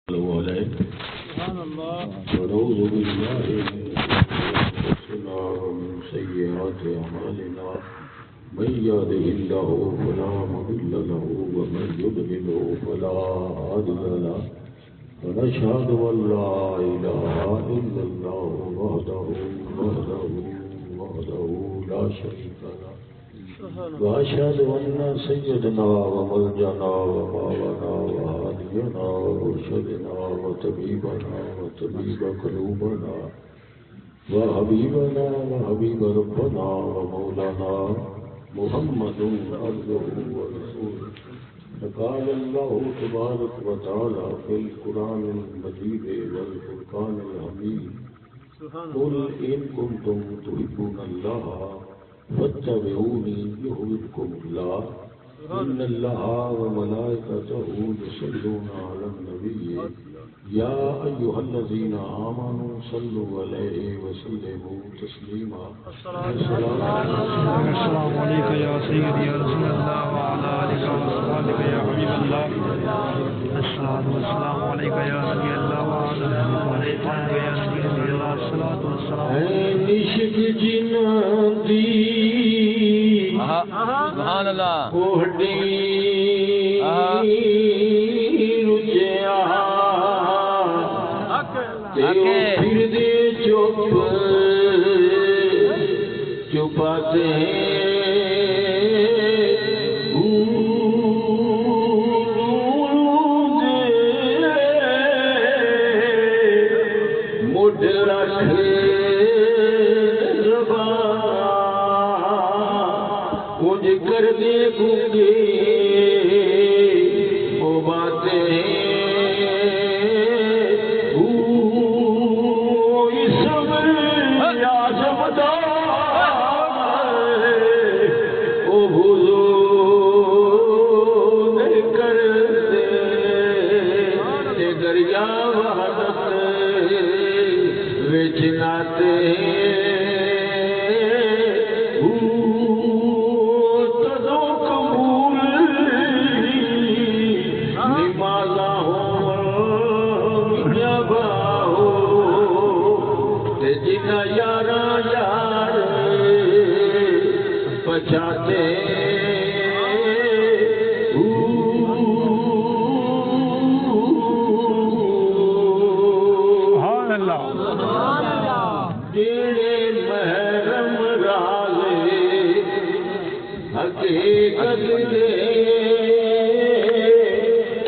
سبحان الله. ونعوذ بالله من أنفسنا ومن سيئات أعمالنا من يهده الله فلا مضل له ومن يضلل فلا هادي له ونشهد أن لا إله إلا الله وحده لا شريك له وأشهد أن سيدنا ومولانا ومولانا وهادينا ومرشدنا وطبيبنا وطبيب قلوبنا وحبيبنا وحبيب ربنا ومولانا محمد عبده ورسوله. قال الله تبارك وتعالى في القرآن المجيد والفرقان الحميد قل إن كنتم تحبون الله فاتبعوني يحببكم الله إن الله وملائكته يصلون على النبي يا أيها الذين آمنوا صلوا عليه وسلموا تسليما. السلام عليك يا سيدي يا رسول الله وعلى آلك وصحبه يا حبيب الله. الصلاة والسلام عليك يا نبي الله وعلى آلك يا سيدي الله. الصلاة والسلام نشک جنادی سبحان اللہ کوڑی رجیا پھر دے چپ چپاتے مڈ رکھ کر دے گے وہ باتیں صبر یا سمدار وہ حضور کر دے دریا وحدت وچ ناتے بچاتے سبحان اللہ تیرے محرم رازے حقیقت دے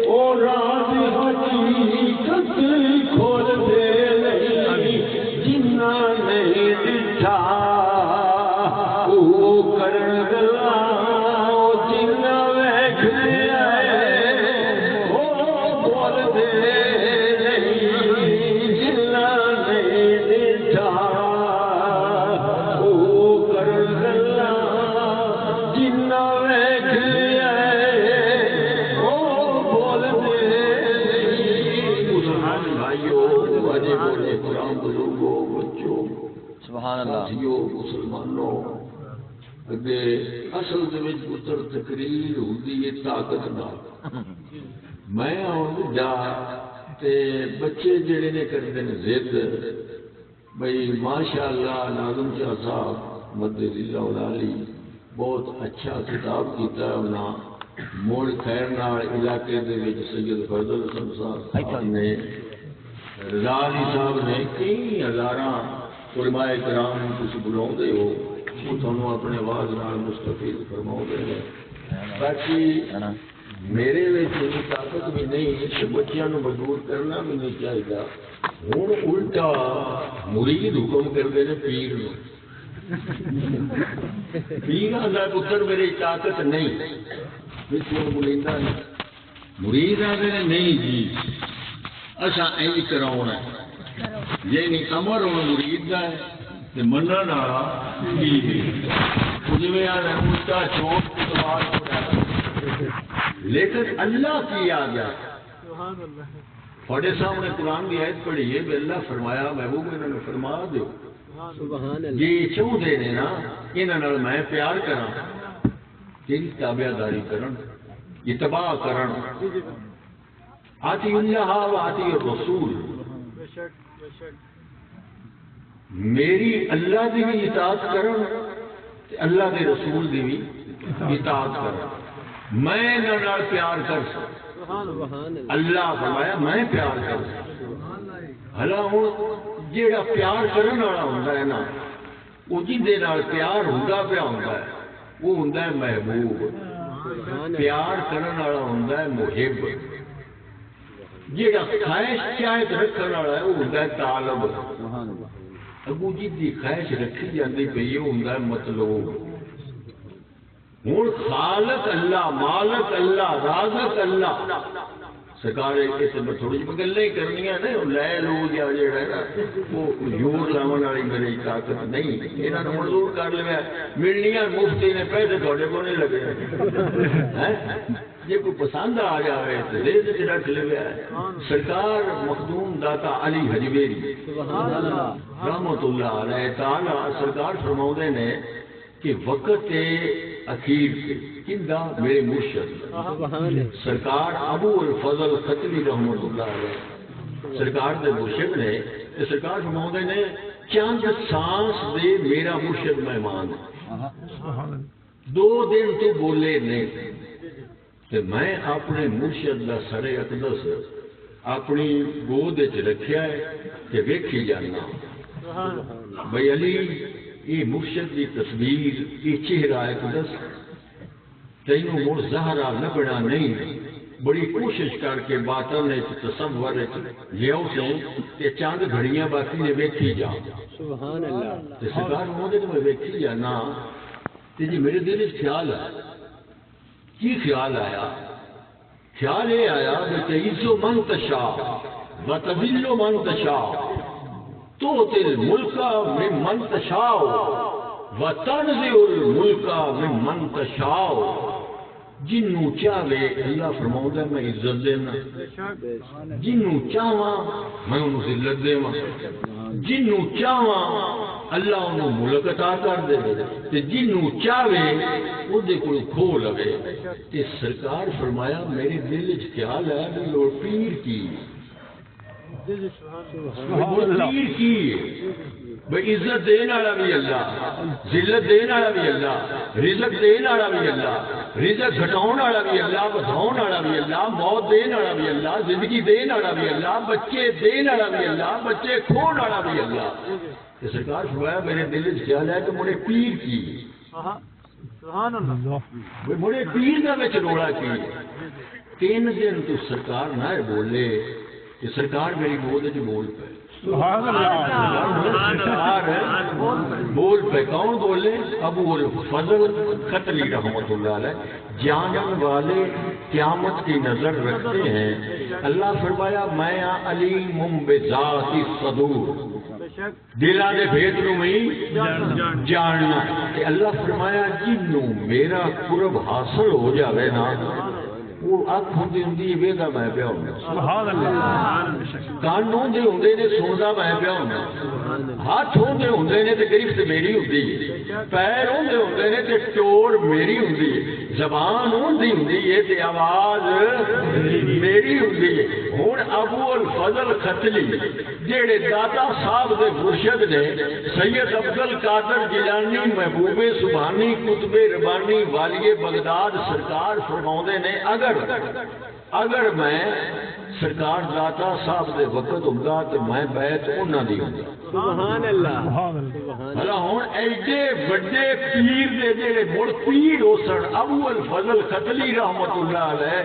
او راز حقیقت کھول دے نہیں جنہ نہیں دٹھا مسلمانوں اگے اصل پتر تقریر ہوتی ہے طاقت نہ میں جا تے بچے جڑے نے کرتے ہیں ضد بھائی ماشاء اللہ ناظم شاہ صاحب مدد اللہ علی بہت اچھا خطاب کیتا ہے انہاں موڑ خیر نال علاقے دے وچ سید فضل حسن صاحب نے رضا علی صاحب نے کئی ہزاراں علماء کرام تسی بلاؤندے ہو وہ تھانوں اپنے آواز نال مستفید فرماؤندے ہیں. باقی میرے وچ اتنی طاقت بھی نہیں کہ بچیاں نوں مجبور کرنا بھی نہیں چاہیے. ہن الٹا مرید حکم کردے نے پیر نوں پیراں دا پتر میری طاقت نہیں بولیندا نہیں مرید آدھے نے نہیں جی اساں اینج کراؤنا ہے یعنی امر ہونا مرید کا ہے تو منن والا پیر ہے. جویں آنا الٹا چوٹ سوال لیکن اللہ کی آ گیا تھوڑے سامنے قرآن کی آیت پڑھی ہے کہ اللہ فرمایا محبوب انہوں نے فرما دو جی چاہتے ہیں نا انہوں میں پیار کراں تیری تابعداری کرن اتباع کرن آتی اللہ و آتی الرسول، میری اللہ دی بھی اطاعت کرن تے اللہ دے رسول دی بھی اطاعت کرن، میں انہاں نال پیار کر سکتا، اللہ فرمایا میں پیار کر سکتا۔ ہلا ہوں جیڑا پیار کرن والا ہوندا ہے نا، وہ جہدے نال پیار ہوندا پیا ہوندا ہے وہ ہوندا ہے محبوب، پیار کرن والا ہوندا ہے محب، جیڑا خواہش چاہت رکھن والا ہے وہ ہوندا ہے طالب، اگو جی خواہش رکھی جاتی پی وہ ہوندا ہے مطلوب۔ ہوں خالق اللہ، مالک اللہ، رازق اللہ، سرکار میں تھوڑی جی گلیں ہی کرنی نا، لے لو یا جڑا ہے نا وہ زور لاون والی میری طاقت نہیں، یہاں نے منظور کر لیا ملنیاں مفتی نے پیسے تھوڑے کو نہیں لگے، جی کوئی پسند آ جائے تو دے دے رکھ لیا۔ سرکار مخدوم داتا علی حجویری رحمت اللہ علیہ تعالی سرکار فرماؤں نے کہ وقت اخیر سے کندہ میرے مرشد سرکار ابو الفضل ختمی رحمت اللہ علیہ سرکار دے مرشد نے، سرکار فرماؤں نے چند سانس دے میرا مرشد مہمان، 2 دن تو بولے نہیں کہ میں اپنے مرشد دا سر اقدس اپنی گود رکھیا ہے کہ ویکھی جانا بھئی علی یہ مرشد کی تصویر یہ چہرہ اقدس تینوں مڑ زہرا لبنا نہیں، بڑی کوشش کر کے باطن نے تصور لیاؤ سے کہ چاند گھڑیاں باقی نے ویکھی جا سبحان اللہ تے سرکار مودے تو میں ویکھی جانا تے جی میرے دل وچ خیال ہے کی خیال آیا؟ خیال یہ آیا کہ تعز من تشاء و تذل من تشاء تؤتی الملک ممن تشاء و تنزع الملک ممن تشاء، جنوں چاہے اللہ فرماؤں میں عزت دینا، جنوں چاہواں میں انہوں ذلت دیواں، جنوں چاہواں اللہ انہوں ملک عطا کر دے تے جنوں چاہے وہ دے کوئی کھو لگے۔ تے سرکار فرمایا میرے دل وچ خیال ہے کہ لوڑ پیر کی پیر کی بھئی عزت دین والا بھی اللہ، ذلت دین والا بھی اللہ، رزق دین والا بھی اللہ، رزق گھٹاؤن والا بھی اللہ، بدھاؤن والا بھی اللہ، موت دین والا بھی اللہ، زندگی دین والا بھی اللہ، بچے دین والا بھی اللہ، بچے کھون والا بھی اللہ۔ کہ سرکار فرمایا میرے دل وچ خیال ہے کہ مڑے پیر کی سبحان اللہ مڑے پیر دا وچ روڑا کی 3 دن تو سرکار نہ بولے کہ سرکار میری گود وچ بول پے سبحان اللہ بول پہ کون بولے؟ ابو الفضل ختلی رحمت اللہ علیہ، جانن والے قیامت کی نظر رکھتے ہیں۔ اللہ فرمایا میں علیم بذات الصدور، دلاں دے بھید نوں میں جاننا، کہ اللہ فرمایا جنوں میرا قرب حاصل ہو جاوے نا وہ اکھ ہوندی ہوندی ویدا میں پیا ہوں سبحان اللہ، کان ہوندے ہوندے نے سندا میں پیا ہوں، ہاتھ ہوندے ہوندے نے تے گرفت میری ہوندی ہے، پیر ہوندے ہوندے نے تے ٹور میری ہوندی ہے، زبان ہوندی ہوندی ہے تے آواز میری ہوندی ہے۔ ہن ابو الفضل ختلی جڑے داتا صاحب دے مرشد نے سید عبد القادر جیلانی محبوب سبحانی قطب ربانی والی بغداد سرکار فرماؤندے نے اگر میں سرکار داتا صاحب دے وقت ہوندا تے میں بیعت انہاں دی ہوندا سبحان اللہ۔ بھلا ہن ایڈے بڑے پیر دے جڑے مڑ پیر ہو سن ابو الفضل ختلی رحمت اللہ علیہ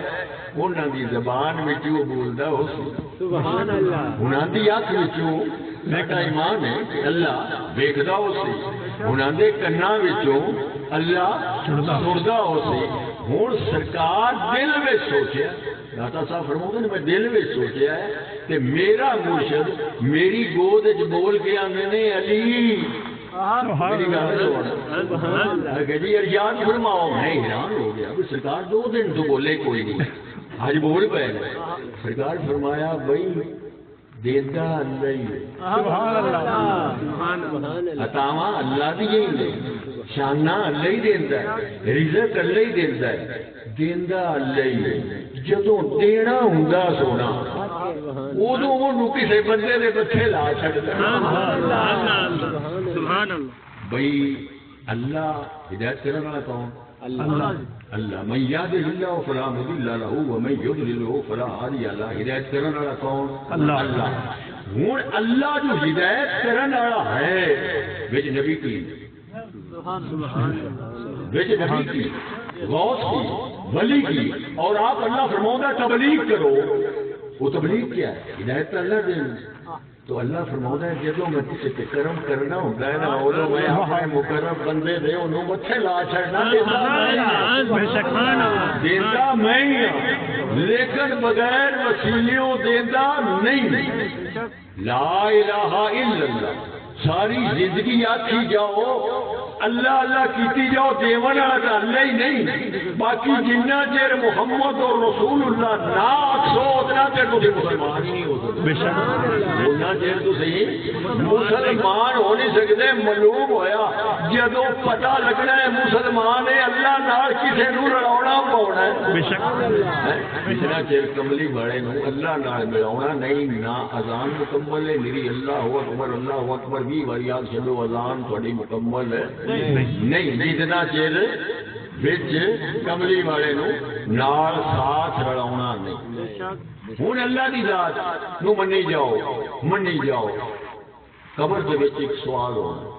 انہاں دی زبان وچوں بولدا ہو سبحان اللہ، انہاں دی اکھ وچوں میرا ایمان ہے کہ اللہ ویکھدا ہو سی، انہاں دے کناں وچوں اللہ سندا ہو سی۔ ہوں سرکار دل میں سوچیا داتا صاحب فرماؤں نے میں دل میں سوچیا ہے کہ میرا مرشد میری گود وچ بول کے آندے نے علی میری گل کہ جی یاد فرماؤ، میں حیران ہو گیا کہ سرکار 2 دن تو بولے کوئی نہیں، آج بول پے سرکار فرمایا بھائی دیتا اللہ ہی سبحان اللہ، عطاواں اللہ دی ہی شانہ اللہ ہی دیندا ہے، رزق اللہ ہی دیندا ہے، دیندا اللہ ہی جدوں دینا ہوندا سونا ادو وہ کسی بندے دے متھے لا چڑھتا بھائی اللہ ہدایت کرنے والا کون؟ اللہ من یهده اللہ فلا مضل له ومن یضلل فلا هادی له ہدایت کرنے والا کون؟ اللہ ہوں اللہ جو ہدایت کرنے والا ہے وچ نبی کی وچ نبی کی غوث کی ولی کی اور آپ اللہ فرماؤں تبلیغ کرو وہ تبلیغ کیا ہے؟ ہدایت اللہ دے تو اللہ فرماؤں ہے جدوں میں کسی پہ کرم کرنا ہوتا ہے نا ادو میں اپنے مقرب بندے دے انہوں متھے لا چھڑنا دینا میں ہی ہوں لیکن بغیر وسیلیوں دینا نہیں لا الہ الا اللہ ساری زندگی آتی جاؤ اللہ اللہ کیتی جاؤ دیون والا تو اللہ ہی نہیں باقی جنہ چیر محمد اور رسول اللہ نہ آکھو اتنا چیر تو مسلمان ہی نہیں ہو سکتے اتنا چیر تو صحیح مسلمان ہو نہیں سکتے معلوم ہویا جدو پتہ لگنا ہے مسلمان ہے اللہ نال کسی نو لڑاونا پاؤنا ہے اتنا چیر کملی بڑے نو اللہ نال ملاونا نہیں نہ اذان مکمل ہے میری اللہ اکبر بھی وریاد چلو اذان تھوڑی مکمل ہے نہیں جتنا چیر بچ کملی والے نو نال ساتھ رلاونا نہیں ہوں اللہ کی ذات نو منی جاؤ قبر کے وچ ایک سوال ہونا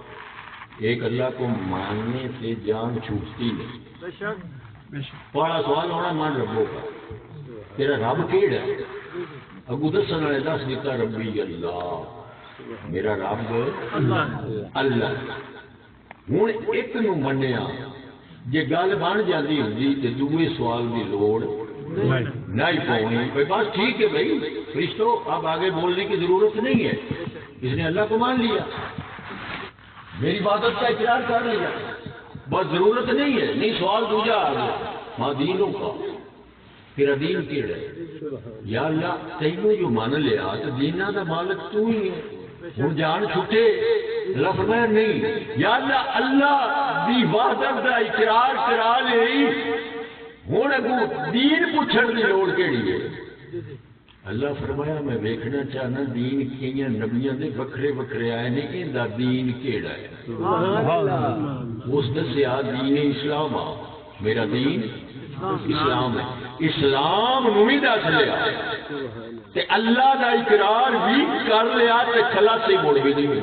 ایک اللہ کو ماننے سے جان چھوٹتی نہیں بڑا سوال ہونا مان ربوں کا تیرا رب کیڑا ہے اگو دسن والے دس دیتا ربی اللہ میرا رب اللہ ہوں ایک نو منیا جی گل بن جاتی ہوتی تو دوسرے سوال کی لوڑ نہیں پاؤنی بس ٹھیک ہے بھائی فرشتوں اب آگے بولنے کی ضرورت نہیں ہے اس نے اللہ کو مان لیا میری عبادت کا اقرار کر لیا بس ضرورت نہیں ہے نہیں سوال دوجا آ گیا ماں دینوں کا تیرا دین کیڑا ہے یا اللہ تینوں جو مان لیا تو دینا کا مالک تو ہی ہے ہوں جان چھٹے اللہ فرمایا نہیں یا اللہ اللہ دی وحدت دا اقرار کرا لے ہوں اگو دین پوچھن کی لوڑ کیڑی ہے اللہ فرمایا میں ویکھنا چاہنا دین کئیاں نبیاں دے وکھرے وکھرے آئے نے ایندا دین کیڑا ہے اس دسیا دین اسلام آ میرا دین اسلام ہے اسلام نو ہی دس لیا تے اللہ دا اقرار بھی کر لیا تے خلاصی مڑ بھی نہیں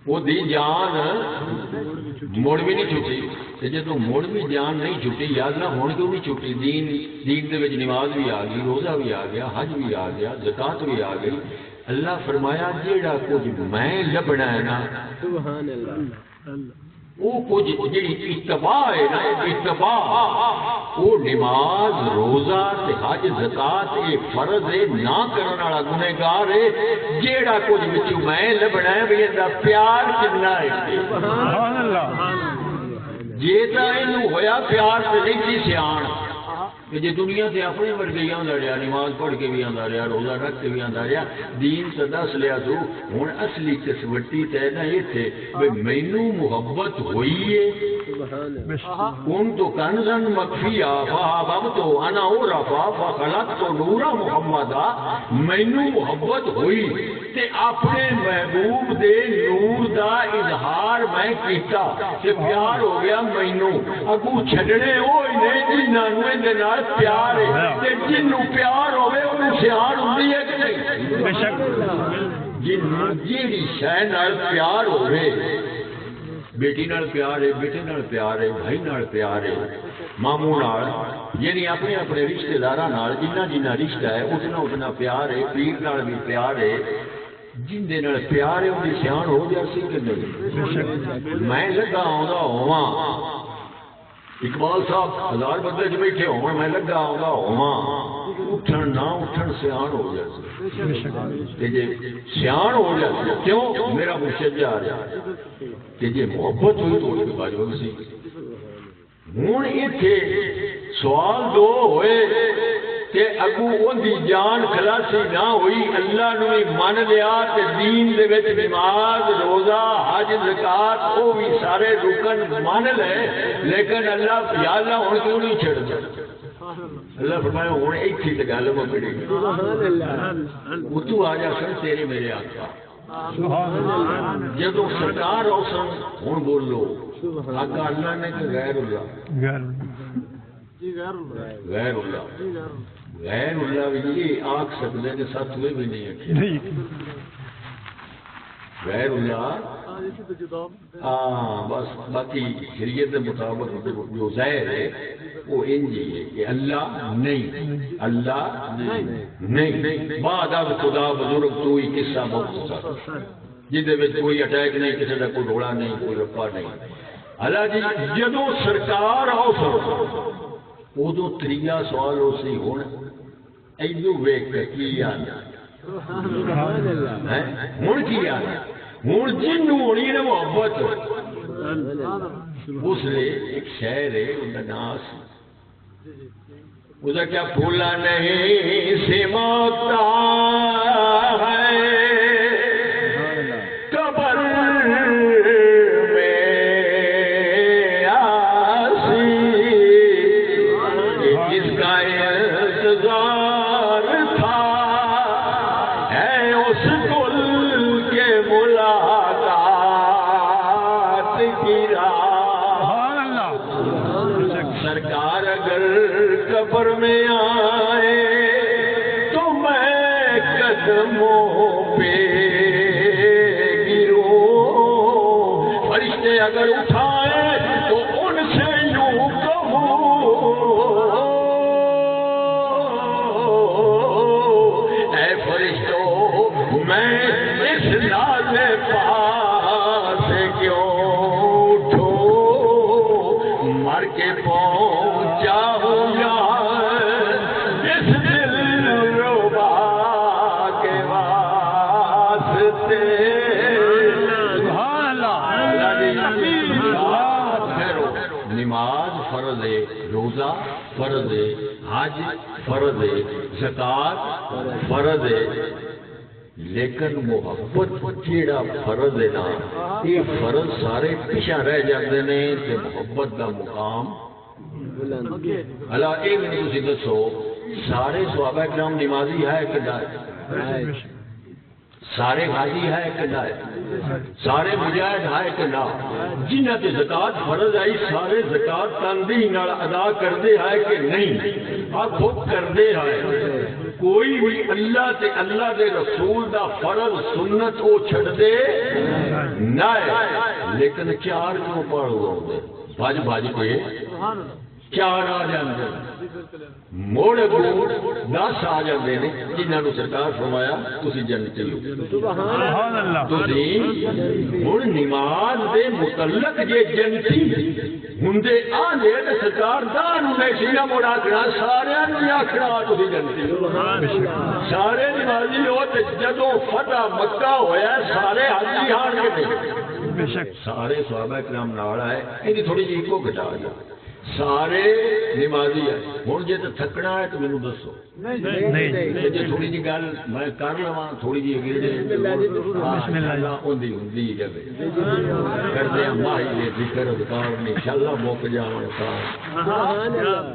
وہ دی جان مڑ بھی نہیں چھٹی تے جدوں مڑ بھی جان نہیں چھٹی یاد نہ ہون کیوں نہیں چھٹی دین دے وچ نماز بھی آ گئی روزہ بھی آ گیا حج بھی آ گیا زکات بھی آ گئی اللہ فرمایا جیڑا کچھ میں لبنا ہے نا سبحان اللہ وہ کچھ جی اتباع ہے نا اتباع وہ نماز روزہ تے حج زکات یہ فرض ہے نہ کرنے والا گنہگار ہے جیڑا کچھ وچ میں لبنا ہے بھی اندا پیار کتنا ہے سبحان اللہ جے تا اینو ہویا پیار تے نہیں سی سیاں کہ جی دنیا سے اپنے ورگے آندا رہا نماز پڑھ کے بھی آندا رہا روزہ رکھ کے بھی آندا رہا دین تو دس لیا تو ہوں اصلی کسوٹی تے نہ یہ تھے مینو محبت ہوئی ہے کون تو کنزن مخفیا فاحببت انا عرفا فخلقت نورا محمدا مینو محبت ہوئی تے اپنے محبوب دے نور دا اظہار میں کیتا تے پیار ہو گیا مینو اگو چھڈنے ہوئے نے جنہاں نوں پیار ہے جنوں پیار ہوئے انہوں سیاح ہوتی ہے کہ نہیں بے شک جنوں جیڑی شے نال پیار ہوئے بیٹی نال پیار ہے بیٹے نال پیار ہے بھائی نال پیار ہے ماموں نال یعنی اپنے اپنے رشتے داراں نال جنہ جنہ رشتہ ہے اتنا اتنا پیار ہے پیر نال بھی پیار ہے جن دے نال پیار ہے ان دی سیاح ہو جاسی کہ نہیں میں لگا آوندا ہوواں اقبال صاحب ہزار بندے جو بیٹھے ہوں میں لگا آؤں ہوا اٹھن نہ اٹھن سیاح ہو جاتی جی سیاح ہو جاتی کیوں میرا مرشد جا رہا کہ جی محبت ہوئی تو اس کے بعد سی ہوں اتنے سوال دو ہوئے کہ اگو ان دی جان خلاصی نہ ہوئی اللہ نے بھی من لیا تے دین دے وچ نماز روزہ حج زکات وہ بھی سارے رکن مان لے لیکن اللہ یا اللہ ہن کیوں نہیں چھڑ اللہ فرمایا ہوں ایک ہی گل مکڑی اتو آ جا سن تیرے میرے آقا جدو سرکار ہو سن ہوں بولو آقا اللہ نے کہ غیر اللہ غیر اللہ غیر اللہ بھی یہ آنکھ سکتے ہیں ساتھ ہوئے بھی نہیں غیر اللہ ہاں بس باقی شریعت کے مطابق جو ظاہر ہے وہ انجی ہے کہ اللہ نہیں اللہ نہیں بعد اب خدا بزرگ تو ہی قصہ مختصر جہد کوئی اٹیک نہیں کسی کا کوئی روڑا نہیں کوئی رپا نہیں اللہ جی جدو سرکار آؤ سر ادو تریا سوال ہو سی ہوں ایدو ویک کی آنا ہوں کی آنا ہوں جن ہونی نا محبت اس لیے ایک شہر ہے ان کا ناس اس کیا پھولا نہیں سماتا ہے قبر میں آسی جس کا انتظار تھا ہے اس گل کے ملاقات کی راہ سرکار اگر قبر میں آئے تو میں قدموں پہ گروں فرشتے اگر اٹھائے تو ان سے یوں کہوں اے فرشتوں میں اس ناز پاس کیوں اٹھوں مر کے پہنچا ہوں اس دل ربا کے واسطے نماز فرض ہے روزہ فرض ہے حج فرض ہے زکات فرض ہے لیکن محبت کیڑا فرض ہے نا یہ فرض سارے پیچھے رہ جاتے ہیں کہ محبت کا مقام اللہ ایک منٹ تھی دسو سارے صحابہ کرام نمازی ہے کہ نہیں سارے غازی ہے کہ نہیں سارے مجاہد ہے کہ نہ جنہاں تے زکات فرض آئی سارے زکات تندی نال ادا کردے ہے کہ نہیں آپ خود کردے ہے کوئی بھی اللہ تے اللہ دے رسول دا فرض سنت کو چھڑ دے نہ لیکن چار کیوں پڑھ ہوندے بھاج بھاج کے چار آ جاندے موڑ کو 10 آ جاندے نے جنہاں نو سرکار فرمایا تسی جنتی ہو سبحان اللہ تسی ہن نماز دے متعلق جے جنتی ہوندے آندے تے سرکار دا نو میشیاں موڑا کھڑا سارے نو آکھنا تسی جنتی سارے نمازی ہو تے جدوں فتح مکہ ہویا سارے حاجی ہان کے بے شک سارے صحابہ کرام نال آئے ایدی تھوڑی جی کو گھٹا جا سارے نمازی ہیں ہوں جی تو تھکنا ہے تو مینوں دسو نہیں جی تھوڑی جی گل میں کر لواں تھوڑی جی ہوندی جب کرتے ہیں ماہی ذکر اذکار میں انشاءاللہ موک جاواں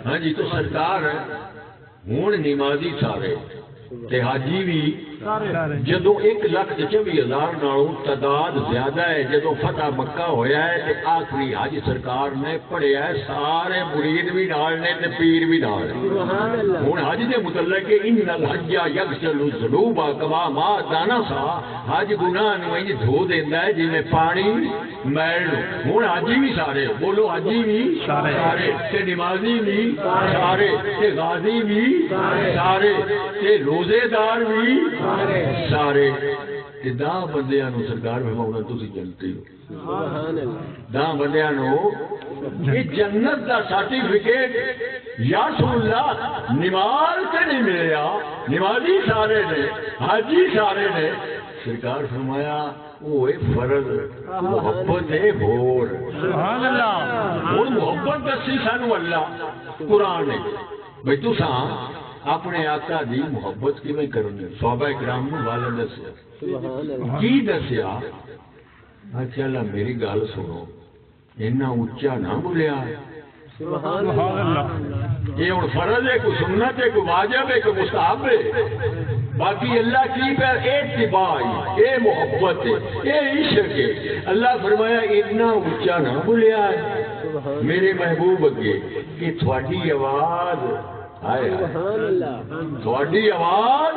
ہاں جی تو سرکار ہوں نمازی سارے تے حاجی بھی جدو 1,24,000 نالوں تعداد زیادہ ہے جدو فتح مکہ ہویا ہے تے آخری حج سرکار نے پڑھیا ہے سارے مرید بھی نال نے تے پیر بھی نال ہن حج دے متعلق ان الحج یغسل الذنوب کما ما دانسا حج گناہ نو انج دھو دیندا ہے جویں پانی میل نو ہن حاجی بھی سارے بولو حاجی بھی سارے تے نمازی بھی سارے تے غازی بھی سارے تے روزے دار بھی سارے دا بندیاں نو سرکار فرماؤنا تسی جنتی ہو دا بندیاں نو یہ جنت دا سرٹیفکیٹ یا رسول اللہ نماز تے نہیں ملیا نمازی سارے نے حاجی سارے نے سرکار فرمایا وہ فرض محبت ہے بھور سبحان اللہ اور محبت دسی سانو اللہ قرآن نے بھئی تساں اپنے آقا دی محبت کیویں کرنی صحابہ کرام نے والا دسیا کی دسیا اچھا اللہ میری گل سنو اتنا اچا نہ بولیا سبحان اللہ. یہ ہوں فرض ہے، کوئی سنت ہے، کوئی واجب ہے، کوئی مستحب ہے. باقی اللہ کی پر اتباع ہے، اے محبت ہے، اے عشق ہے. اللہ فرمایا اتنا اونچا نہ بولیا میرے محبوب اگے کہ تھوڑی آواز آئے تھوڑی آواز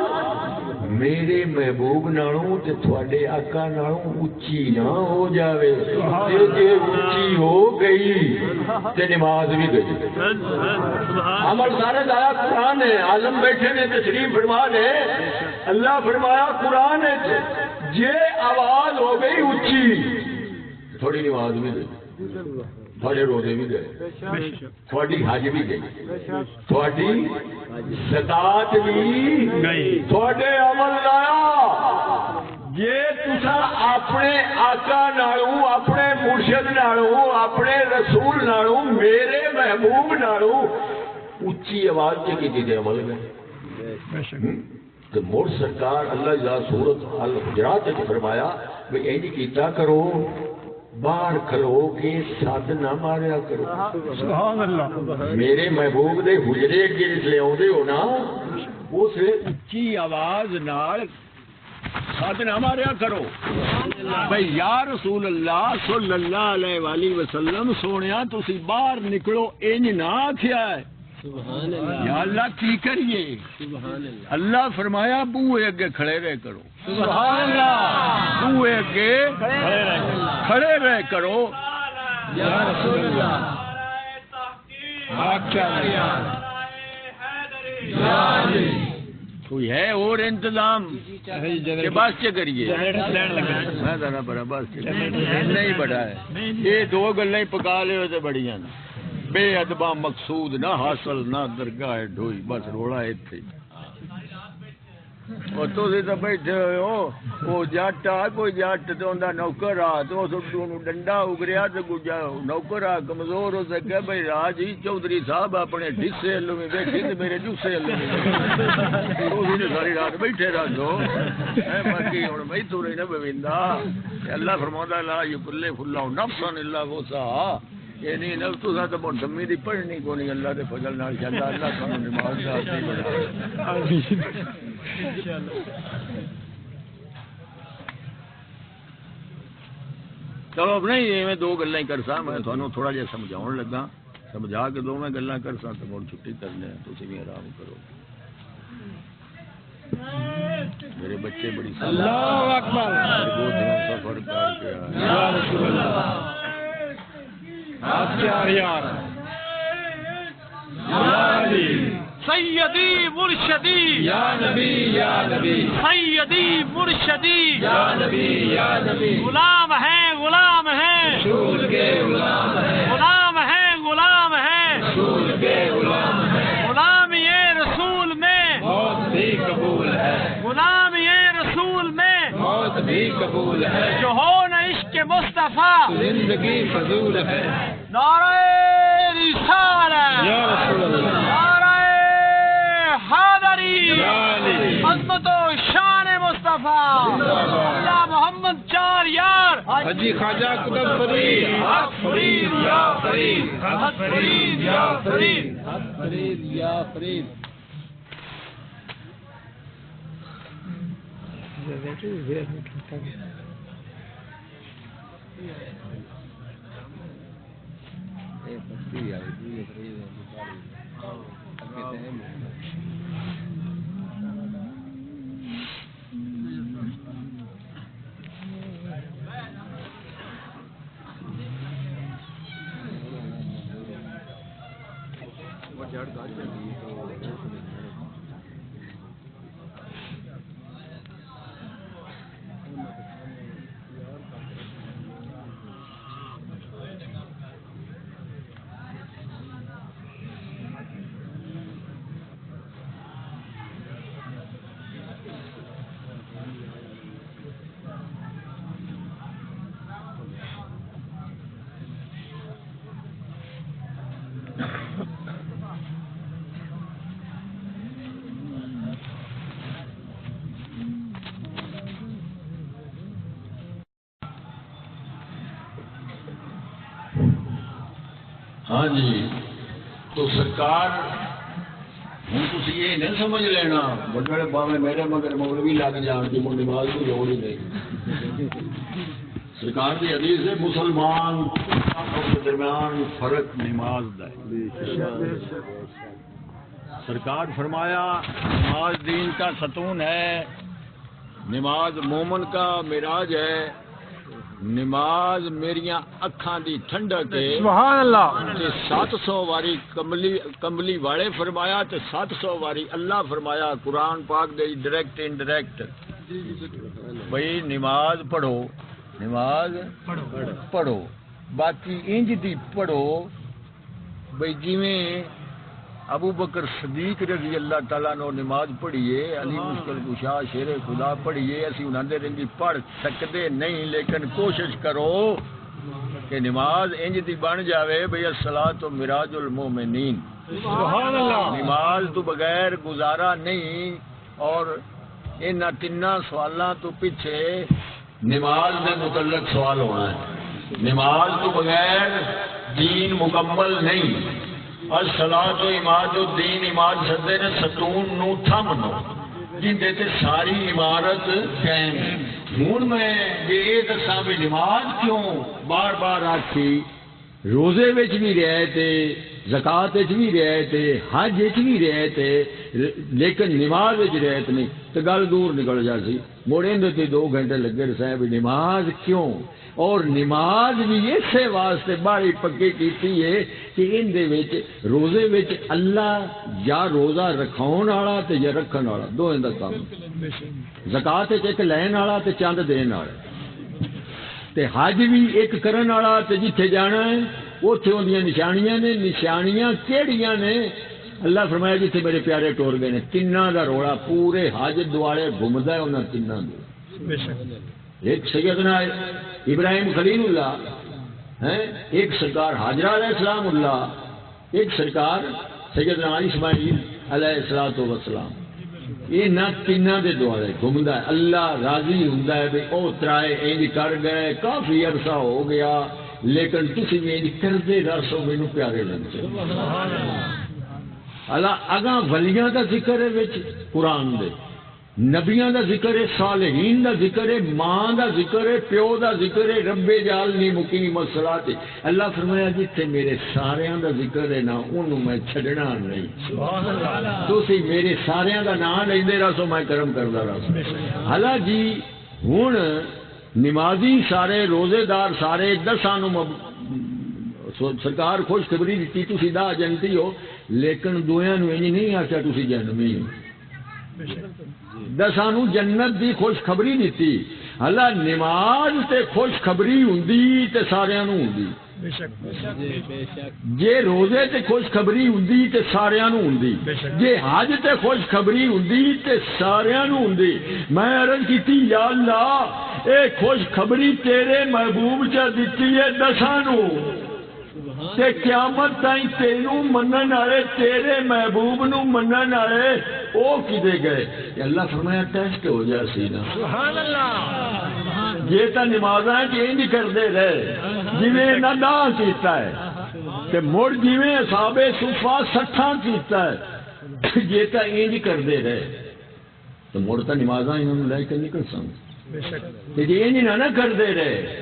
میرے محبوب نالوں تے تھوڑے آقا نالوں اچھی نہ ہو جاوے. جے اچھی ہو گئی تے نماز بھی گئی. عمل سارے دایا قرآن ہے. عالم بیٹھے نے تشریف فرما لے. اللہ فرمایا قرآن ہے جے آواز ہو گئی اچھی تھوڑی نماز بھی گئی، تھوڑے روزے بھی گئے، تھوڑی حج بھی گئی، تھوڑی زکات بھی گئی، تھوڑے عمل لایا. جے تسا اپنے آقا نالوں، اپنے مرشد نالوں، اپنے رسول نالوں، میرے محبوب نالوں اچھی آواز سے کی عمل گئے تو مڑ سرکار اللہ جا سورت الحجرات نے فرمایا بھئی اینی کیتا کرو باہر کھلو کے سد نہ ماریا کرو. سبحان اللہ. میرے محبوب دے حجرے اگے جس لے آؤندے ہو نا اس اچھی آواز نال سد نہ ماریا کرو بھئی یا رسول اللہ صلی اللہ علیہ وآلہ وسلم سونیا تسی باہر نکلو انج نہ آکھیا ہے. یا اللہ کی کریے. اللہ فرمایا بوئے اگے کھڑے رہ کرو. سبحان اللہ. بوئے اگے کھڑے رہ کرو. یا رسول اللہ کوئی ہے اور انتظام کہ بس چ کریے میں ذرا بڑا بس نہیں بڑا ہے. یہ دو گلیں پکا لے تو بڑیاں بے ادبا مقصود نہ حاصل نہ درگاہ ڈھوئی بس روڑا اتنے. اور تھی تو بیٹھے ہوئے ہو وہ جٹ آ کوئی جٹ تو انہیں نوکر آ تو ڈنڈا اگریا تو نوکر آ کمزور ہو سکے بھائی راج ہی چودھری صاحب اپنے ڈسے ہلو میں بیٹھے تو میرے جسے ہلو میں ساری رات بیٹھے رکھ دو باقی ہوں بھائی تو رہی نا بویندا. اللہ فرماؤں لا یکلف اللہ نفسا الا وسعہا. یہ نہیں نہ تو ساتھ دمی دی پڑھنی کو نہیں اللہ دے فضل نال چلدا. اللہ تھانوں نماز دا عطا چلو اب نہیں میں دو گلاں کر سا میں تھانوں تھوڑا جہا سمجھاؤن لگا سمجھا کے دو میں گلاں کر سا تو مڑ چھٹی کر لیں تسی بھی آرام کرو. میرے بچے بڑی اللہ اکبر. سفر کر کے یا رسول اللہ سیدی مرشدی یا نبی یا نبی سیدی مرشدی یا نبی یا نبی غلام ہیں غلام ہیں رسول کے غلام ہیں غلام ہیں غلام ہیں رسول کے غلام ہیں غلام یہ رسول میں موت بھی قبول ہے غلام یہ رسول میں موت بھی قبول ہے جو ہو نہ عشق مصطفیٰ زندگی فضول ہے. نعرہ رسالت یا رسول اللہ نعرہ حیدری یا علی عظمت و شان مصطفیٰ اللہ محمد چار یار حجی خواجہ قطب فرید حق فرید یا فرید حق فرید یا فرید حق فرید یا فرید. ہاں جی تو سرکار ہوں تھی یہ نہیں سمجھ لینا بڑے باوے میرے مگر مولوی لگ جان کی مجھے نماز کی لوڑ ہی نہیں. سرکار کی حدیث ہے مسلمان کے درمیان فرق نماز دا ہے. سرکار فرمایا نماز دین کا ستون ہے، نماز مومن کا معراج ہے، نماز میریاں اکھاں دی ٹھنڈک ہے. سبحان اللہ. 700 واری کمبلی والے فرمایا تے 700 واری اللہ فرمایا. قرآن پاک دے ڈائریکٹ انڈائریکٹ بھئی نماز پڑھو، نماز پڑھو، باقی انج دی پڑھو بھئی جویں ابو بکر صدیق رضی اللہ تعالیٰ نے نماز پڑھیے، علی مشکل کشا شیر خدا پڑھیے. اسی انہاں دے رنگی پڑھ سکتے نہیں، لیکن کوشش کرو کہ نماز انج دی بن جاوے بھئی الصلاۃ معراج المومنین. سبحان اللہ. نماز تو بغیر گزارا نہیں. اور ان تینوں سوالاں تو پیچھے نماز دے متعلق سوال ہونا ہے. نماز تو بغیر دین مکمل نہیں. الصلاۃ عماد الدین، عماد سدے نے ستون نو تھم نو جندے تے ساری عمارت قائم. ہوں میں یہ دساں بھی نماز کیوں بار بار آکھی، روزے وچ بھی رہے تھے، زکات وچ بھی رہے تھے، حج وچ بھی رہے تھے، لیکن نماز وچ رہے تھے نہیں تو گل دور نکل جاتی. موڑے تے 2 گھنٹے لگے رہے بھی نماز کیوں. اور نماز بھی اسی واسطے بڑی پکی کیتی ہے کہ ان دے وچ روزے وچ اللہ یا روزہ رکھاؤن والا تے یا رکھن والا دوواں دا کام. زکات وچ ایک لین والا تے چند دین والا، تے حج بھی ایک کرن والا تے جتھے جانا ہے اوتھے اودیاں نشانیاں نے. نشانیاں کیڑیاں نے؟ اللہ فرمایا جتھے میرے پیارے ٹور گئے نے. تیناں دا روڑا پورے حج دوالے گھومدا ہے انہاں تیناں دا. ایک سیدنا ابراہیم خلیل اللہ، ایک سرکار حاجرہ علیہ السلام اللہ، ایک سرکار سیدنا اسماعیل علیہ السلام. یہ نہ تینوں دے دوالے گھومدا ہے. اللہ راضی ہوندا ہے بھی او ترائے انج کر گئے، کافی عرصہ ہو گیا، لیکن تسی بھی انج کردے رسو مینوں پیارے لگدے. اللہ اگاں ولیاں دا ذکر ہے وچ قرآن دے، نبیاں دا ذکر ہے، صالحین دا ذکر ہے، ماں دا ذکر ہے، پیو دا ذکر ہے، رب جعلنی مقیم الصلاۃ. اللہ فرمایا جتھے میرے ساریاں دا ذکر ہے نا انہوں میں چھڈنا نہیں. تسی میرے ساریاں دا نام لیندے رہو میں کرم کردا رہا. حالا جی ہن نمازی سارے، روزے دار سارے، 10 سرکار خوشخبری دیتی تسی 10 جنتی ہو، لیکن دویاں نو انج نہیں آکھیا تسی جہنمی ہو. 10 جنت دی خوشخبری دیتی. اللہ نماز تے خوشخبری ہوندی تے ساریاں نو ہوندی. جے روزے تے خوشخبری ہوندی تے ساریاں نو ہوندی. جے حج تے خوشخبری ہوندی تے ساریاں نو ہوندی. میں عرض کیتی یا اللہ اے خوشخبری تیرے محبوب چا دتی ہے 10 نو، تے قیامت تائیں تینوں منن والے، تیرے محبوب نو منن والے او کدے گئے؟ اللہ فرمایا ٹیسٹ ہو جا سی نا. سبحان اللہ. یہ تا نمازاں چینج کردے رہے جویں نہ دا کیتا ہے تے مڑ جویں اصحاب صفا 60 کیتا ہے، یہ تا انج کردے رہے تو مڑ تا نمازاں انہوں لے کے نکل سن. تے جے انج نہ کردے رہے،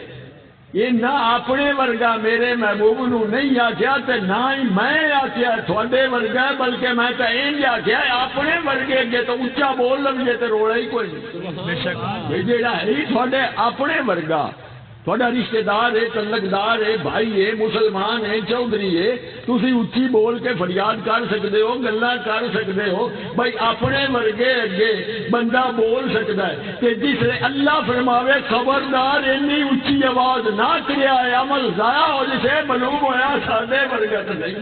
یہ نہ اپنے ورگا میرے محبوب نو نہیں آخیا تے نہ ہی میں آخیا تھوڑے ورگا، بلکہ میں تو انج آخیا اپنے ورگے اگے تو اچا بول لگے تو روڑا ہی کوئی نہیں. جہاں ہے تھوڑے اپنے ورگا، تھوڑا رشتے دار ہے، تعلقدار ہے، بھائی ہے، مسلمان ہے، چودھری ہے، تسی اچھی بول کے فریاد کر سکتے ہو، گلاں کر سکتے ہو. بھائی اپنے ورگے اگے بندہ بول سکتا ہے کہ جس نے اللہ فرماوے خبردار اتنی اچھی آواز نہ کریا ہے، عمل ضائع ہو جسے معلوم ہویا سادے ورگا تو نہیں.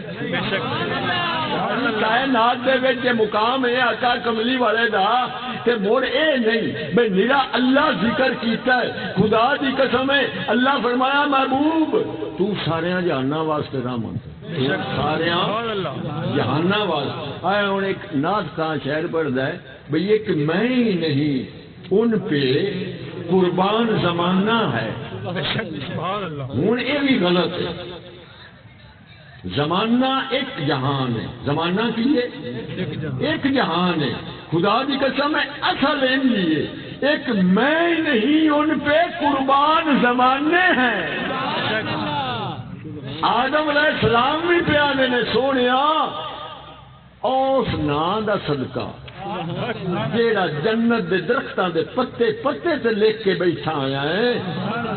کائنات دے وچ مقام ہے آقا کملی والے دا تے موڑ اے نہیں بھئی میرا اللہ ذکر کیتا ہے. خدا دی قسم ہے اللہ فرمایا محبوب تو سارے جہاناں واسطے رحمت، سارے جہاناں واسطے. آیا ہوں ایک نعت خاں شعر پڑھدا ہے بھئی ایک میں ہی نہیں ان پہ قربان زمانہ ہے. ہوں یہ بھی غلط ہے. زمانہ ایک جہان ہے، زمانہ کی ہے ایک جہان ہے، خدا کی قسم ہے اصل ہے ایک میں نہیں، ان پہ قربان زمانے ہیں۔ آدم علیہ السلام بھی پیانے نے سونیا اس نام دا صدقہ جیڑا جنت دے درختاں دے پتے پتے تے لکھ کے بیٹھا آیا ہے،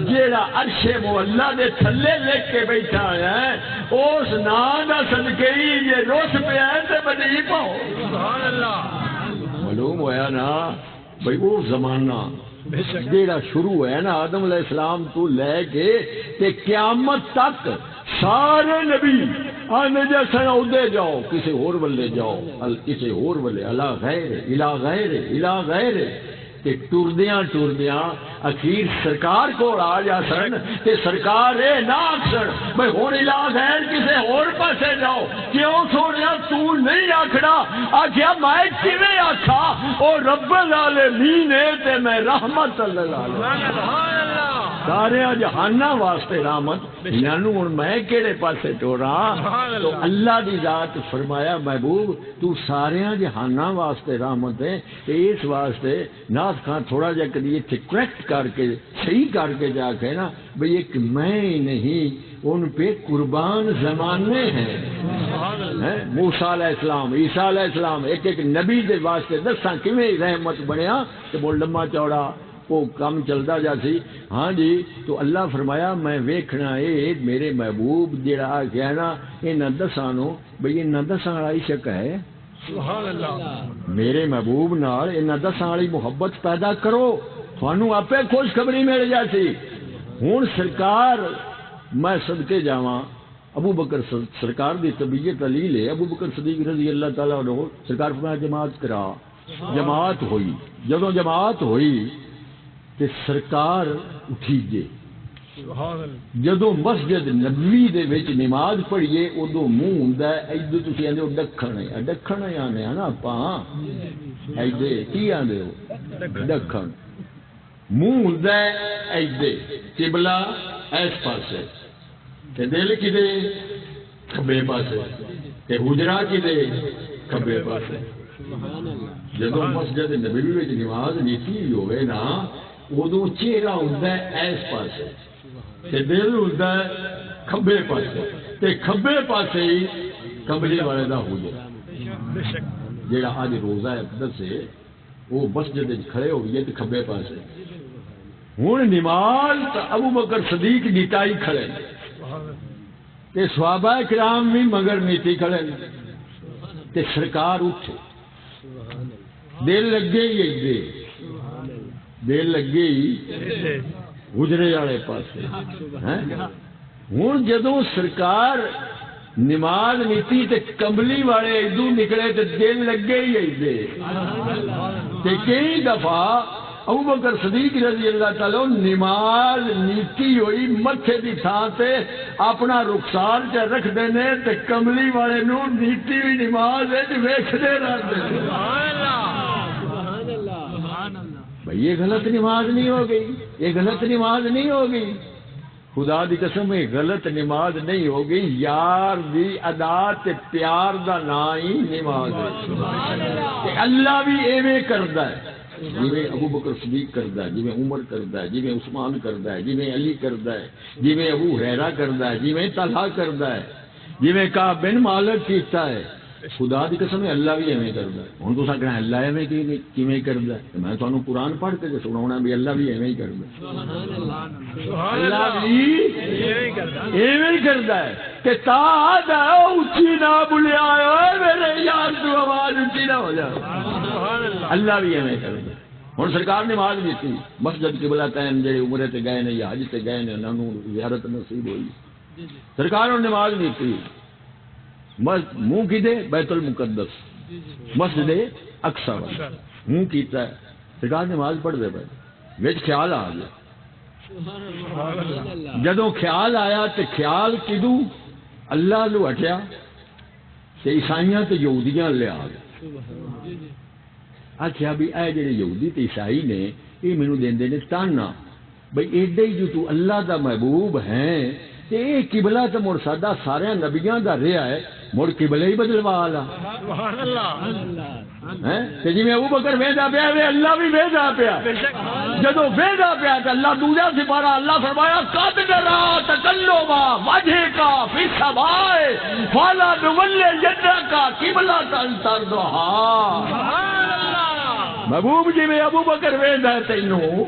جیڑا عرش مولا دے تھلے لکھ کے بیٹھا آیا ہے، اس نام دا صدقے ہی یہ روس پہ ہے تے بنی پاؤ۔ سبحان اللہ، معلوم ہویا نا بھئی وہ زمانہ جیڑا شروع ہے نا آدم علیہ السلام تو لے کے تے قیامت تک سارے نبی آنے جیسے ادھے جاؤ کسی اور ولے جاؤ کسی اور ولے الا غیر کہ ٹردیاں ٹردیاں اخیر سرکار کو آ جا سن تے سرکار اے نہ آکھن بھئی ہن الا غیر کسی اور پاسے جاؤ، کیوں سونیا تو نہیں آکھنا؟ آکھیا میں کیویں آکھا او رب العالمین ہے تے میں رحمت للعالمین، سارے جہاناں واسطے رحمت، یعنی ہن میں کیڑے پاسے ٹوراں؟ تو اللہ دی ذات فرمایا محبوب تو سارے جہاناں واسطے رحمت ہے، اس واسطے ناز خان تھوڑا جا کدی اتنے کریکٹ کر کے صحیح کر کے جا کے نا بھئی ایک میں نہیں، ان پہ قربان زمانے ہیں۔ موسیٰ علیہ السلام، عیسیٰ علیہ السلام، ایک ایک نبی دے واسطے دساں کیویں رحمت بنیا کہ بول لمبا چوڑا وہ کام چلتا جا سی۔ ہاں جی، تو اللہ فرمایا میں ویکھنا اے میرے محبوب جڑا آ گیا نا انہاں دساں نو بھئی انہاں دساں والی شک ہے، سبحان اللہ، میرے محبوب نال انہاں دساں والی محبت پیدا کرو، تھانوں آپے خوشخبری مل جاتی۔ ہن سرکار میں صدقے جاواں ابو بکر سرکار دی طبیعت علیل ہے، ابو بکر صدیق رضی اللہ تعالیٰ عنہ سرکار فرمایا جماعت کرا، جماعت ہوئی، جدوں جماعت ہوئی تے سرکار اٹھی گئے، جدوں مسجد نبوی دے وچ نماز پڑھیے ادو منہ ہوندا ہے ایدے تسی آندے ہو ڈکھن ہے، ڈکھن آنے نا اپاں ایدے کی آندے ہو ڈکھن، منہ ہوندا ہے ایدے، قبلہ اس پاسے تے دل کدے کھبے پاسے تے حجرہ کدے کھبے پاسے۔ جدوں مسجد نبوی وچ نماز نیتی ہوئے نا ادو چہرہ ہوندا ہے اس پاسے تے دل ہوندا ہے کھبے پاسے تے کھبے پاسے ہی کمرے والے دا حجرہ، جیڑا اج روزہ اقدس ہے وہ مسجد وچ کھڑے ہوئے تے کھبے پاسے۔ ہن نماز ابو بکر صدیق نیتائی کھڑے تے صحابہ کرام بھی مگر نیتی کھڑے تے سرکار اٹھے، دل لگے ہی دل لگے ہی گجرے والے پاس۔ ہوں جدو سرکار نماز نیتی تے کمبلی والے ادو نکلے تے دل لگے ہی ایدے تے کئی دفعہ ابو بکر صدیق رضی اللہ تعالیٰ نماز نیتی ہوئی متھے دی تھان تے اپنا رخسار چ رکھ دینے تے کملی والے نو نیتی ہوئی نماز ویکھدے رہتے۔ بھئی یہ غلط نماز نہیں ہو گئی، یہ غلط نماز نہیں ہو گئی، خدا دی قسم یہ غلط نماز نہیں ہو گئی، یار دی ادا تے پیار دا نا ہی نماز ہے۔ اللہ بھی ایویں کردا ہے جویں ابو بکر صدیق کردا ہے، جویں عمر کردا ہے، جویں عثمان کردا ہے، جویں علی کردا ہے، جویں ابو ہریرہ کردا ہے، جویں طلحہ کردا ہے، جویں کعب بن مالک کیتا ہے۔ خدا دی قسم ہے اللہ بھی ایویں کردا ہے۔ ہن تساں کہنا اللہ ایویں کیویں کردا ہے؟ میں تانوں قرآن پڑھ کے سناونا بھی اللہ بھی ایویں ہی کردا ہے، اللہ بھی ایویں ہی کردا ہے کہ تا دا اونچی نہ بلیا میرے یار تو آواز اونچی نہ ہو جائے، اللہ بھی ایویں کردا ہے۔ ہن سرکار نماز دیتی مسجد قبلہ تین جڑے عمرے تے گئے نے یا حج تے گئے نے انہاں نوں زیارت نصیب ہوئی، سرکار نے نماز دیتی منہ کی دے بیت المقدس مسجد اقصی والا منہ کیتا ہے، سرکار نماز پڑھ دے پے وچ خیال آ گیا، جدوں خیال آیا تے خیال کدوں اللہ لو ہٹیا تے عیسائیاں تے یہودیاں لے آ گئے، آخیا بھی اے جڑے یہودی تے عیسائی نے یہ مینوں دیندے نے تانا بھئی ایڈے جو تو اللہ دا محبوب ہیں تے قبلہ تے مڑ ساڈا سارے نبیاں دا رہا ہے مڑ قبلہ ہی بدلوا لا تے جی میں ابو بکر ویندا پیا وے اللہ بھی ویندا پیا جدوں ویندا پیا تے اللہ دوجا سپارہ اللہ فرمایا قد نرا تقلبا وجهک فی السماء فلا نولي يدك قبلة ترضاها محبوب جی میں ابو بکر ویندا ہے تینوں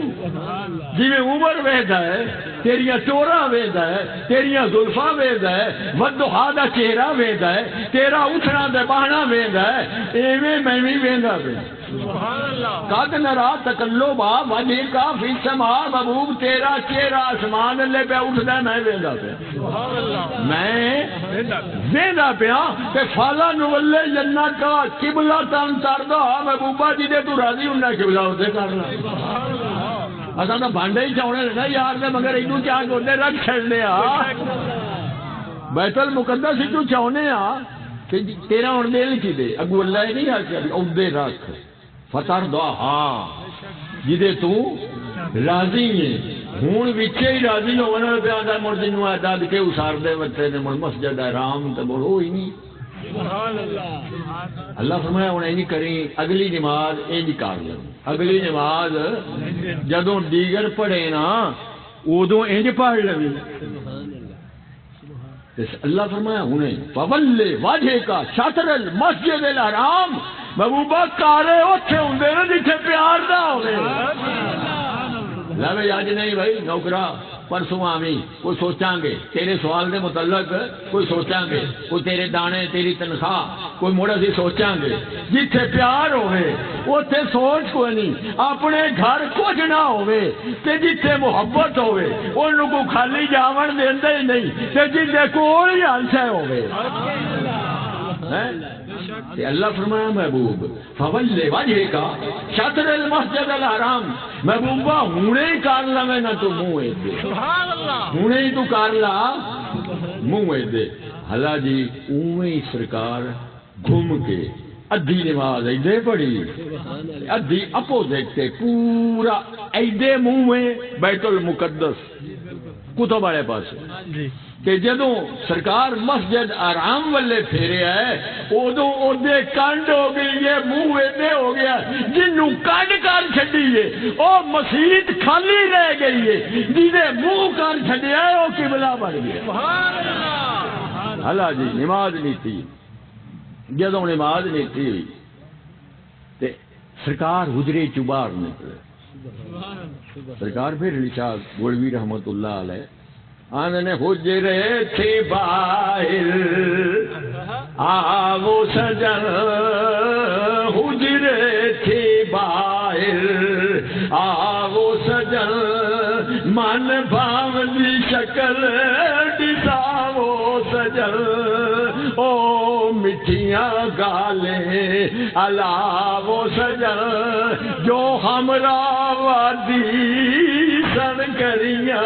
جی میں عمر ویندا ہے تیریاں ٹوراں ویندا ہے تیریاں زلفاں ویندا ہے ودھا دا چہرہ ویندا ہے تیرا اٹھنا تے بہنا ویندا ہے ایویں میں بھی ویندا پیا قد نرا تقلبا وجهک فی السماء محبوب تیرا چہرہ آسمان لے پہ اٹھدا میں ویندا پیا میں ویندا پیا تے فالا نولے جنت کا قبلہ ترضا محبوبہ جی دے تو راضی ہونا قبلہ ادھر کرنا اصل تو بانڈے ہی چاہنے نا یار نے مگر ادو چاہ کے ادھر رکھ چڑنے بیت المقدس ادو چاہنے کہ تیرا ہوں دل کی دے اگو اللہ ہی نہیں آ ادھر رکھ فتر دعا ہاں جدے تو راضی ہے ہوں وچے ہی راضی ہونا پہ آدھا مڑ جنوں دد کے اسار دے بچے نے مڑ مسجد حرام تو مڑ ہو ہی نہیں اللہ فرمایا ہوں نہیں کریں اگلی نماز یہ کر لیں اگلی نماز جدوں دیگر پڑھے نا ادو انج پڑھ لو اللہ فرمایا ہوں پولے واجے کا شطر المسجد الحرام محبوبہ کارے اوتھے ہوندے نے جتھے پیار دا ہوے لے اج نہیں بھائی نوکرا پرسوں آویں کوئی سوچاں گے تیرے سوال دے متعلق کوئی سوچاں گے کوئی تیرے دانے تیری تنخواہ کوئی موڑا سی سوچاں گے جتھے پیار ہوئے اوتھے سوچ کوئی نہیں اپنے گھر کچھ نہ ہوئے تے جتھے محبت ہوئے انہوں کو خالی جاون دیندے ہی نہیں تے جتھے کوئی ہنسے ہوئے اللہ فرمایا محبوب فولے وجهک شطر المسجد الحرام محبوبہ ہونے ہی کر لا میں نہ تو منہ دے ہونے ہی تو کر لا منہ دے حلا جی اوویں ہی سرکار گھوم کے ادھی نماز ایدے پڑھی ادھی اپوزٹ تے پورا ایدے منہ میں بیت المقدس کتب والے پاس کہ جدوں سرکار مسجد آرام والے پھیرے ہے ادو ادے کنڈ ہو گئی ہے منہ ایڈے ہو گیا جنوں کنڈ کر چڈیے وہ مسیت خالی رہ گئی ہے جنہیں منہ کر چڈیا ہے وہ قبلہ بن گیا اللہ جی نماز نہیں تھی جدوں نماز نہیں تھی تے سرکار حجرے چ باہر نکلے سرکار پھر شاہ گولوی رحمت اللہ علیہ آنے حجرے تھی باہر آو سجن حجرے تھی باہر آو سجن من بھاولی شکل ڈساو سجن او مٹھیاں گالیں علاوہ سجن جو ہمراہ وادی سن کریاں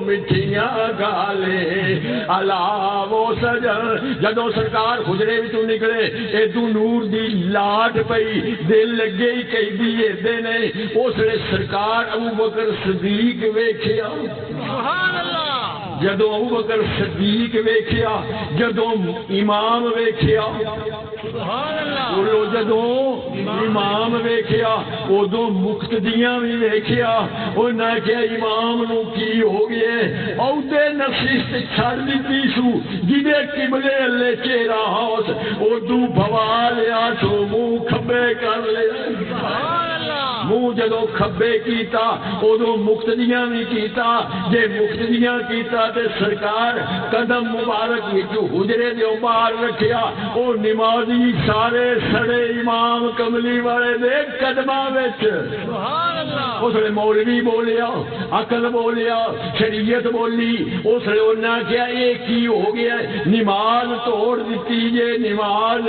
مٹھیاں گالیں علاوہ سجن جدو سرکار حجرے وچوں نکلے ادو نور دی لاٹ پئی دل لگے ہی کئی دیے دے نہیں اس نے سرکار ابو بکر صدیق ویکھیا سبحان اللہ جدو ابو بکر صدیق ویکھیا جدو امام ویکھیا بولو جدو امام ویکھیا ادو مقتدیاں بھی ویکھیا انہاں کہیا امام نو کی ہو گئے عہدے نشست چھڑ دتی سو جدے قبلے اللہ چہرہ ہاس ادو بھوا لیا سو منہ کھبے کر لیا منہ جدو کھبے کیتا ادو مقتدیاں بھی کیتا جے مقتدیاں کیتا تے سرکار قدم مبارک وچوں حجرے دے باہر رکھیا او نمازی سارے سڑے امام کملی والے دے قدماں وچ سبحان اللہ اس نے مولوی بولیا عقل بولیا شریعت بولی اس نے انہاں کہیا اے کی ہو گیا نماز توڑ دتی جے نماز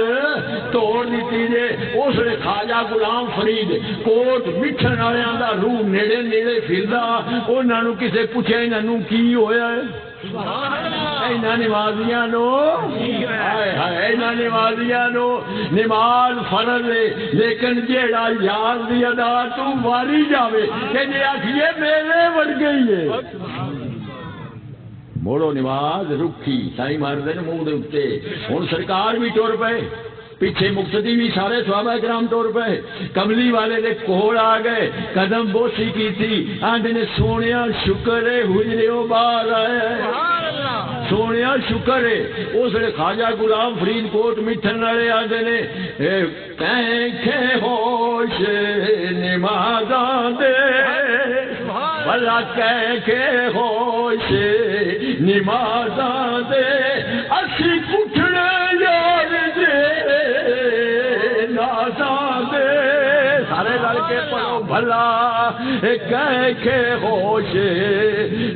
توڑ دتی جے اس نے خواجہ غلام فرید کوٹ مٹھن والیاں دا روح نیڑے نیڑے پھردا انہاں نوں کسے پوچھیا انہاں نوں کی ہویا ہے اینا نمازیاں نو اینا نمازیاں نو نماز فرض ہے لیکن جیڑا یار دی ادا تو واری جاوے کہ جے آکھیے میرے وڑ گئی ہے موڑو نماز رکھی سائی مارتے ہیں منہ دے اتنے. ہوں سرکار بھی ٹر پے, پیچھے مقتدی بھی سارے صحابہ کرام ٹر پے, کملی والے دے کول آ گئے, قدم بوسی کی تھی, آندے نے سونیا شکر ہے حجریوں باہر آئے, سونیا شکر ہے. اس نے خواجہ غلام فرید کوٹ مٹھن والے آتے نے کہیں ہوش نمازاں دے بھلا کہیں ہوش نمازاں دے اسی کٹھڑے یار دے نازاں دے. سارے لڑ کے پڑھو بھلا کہیں ہوش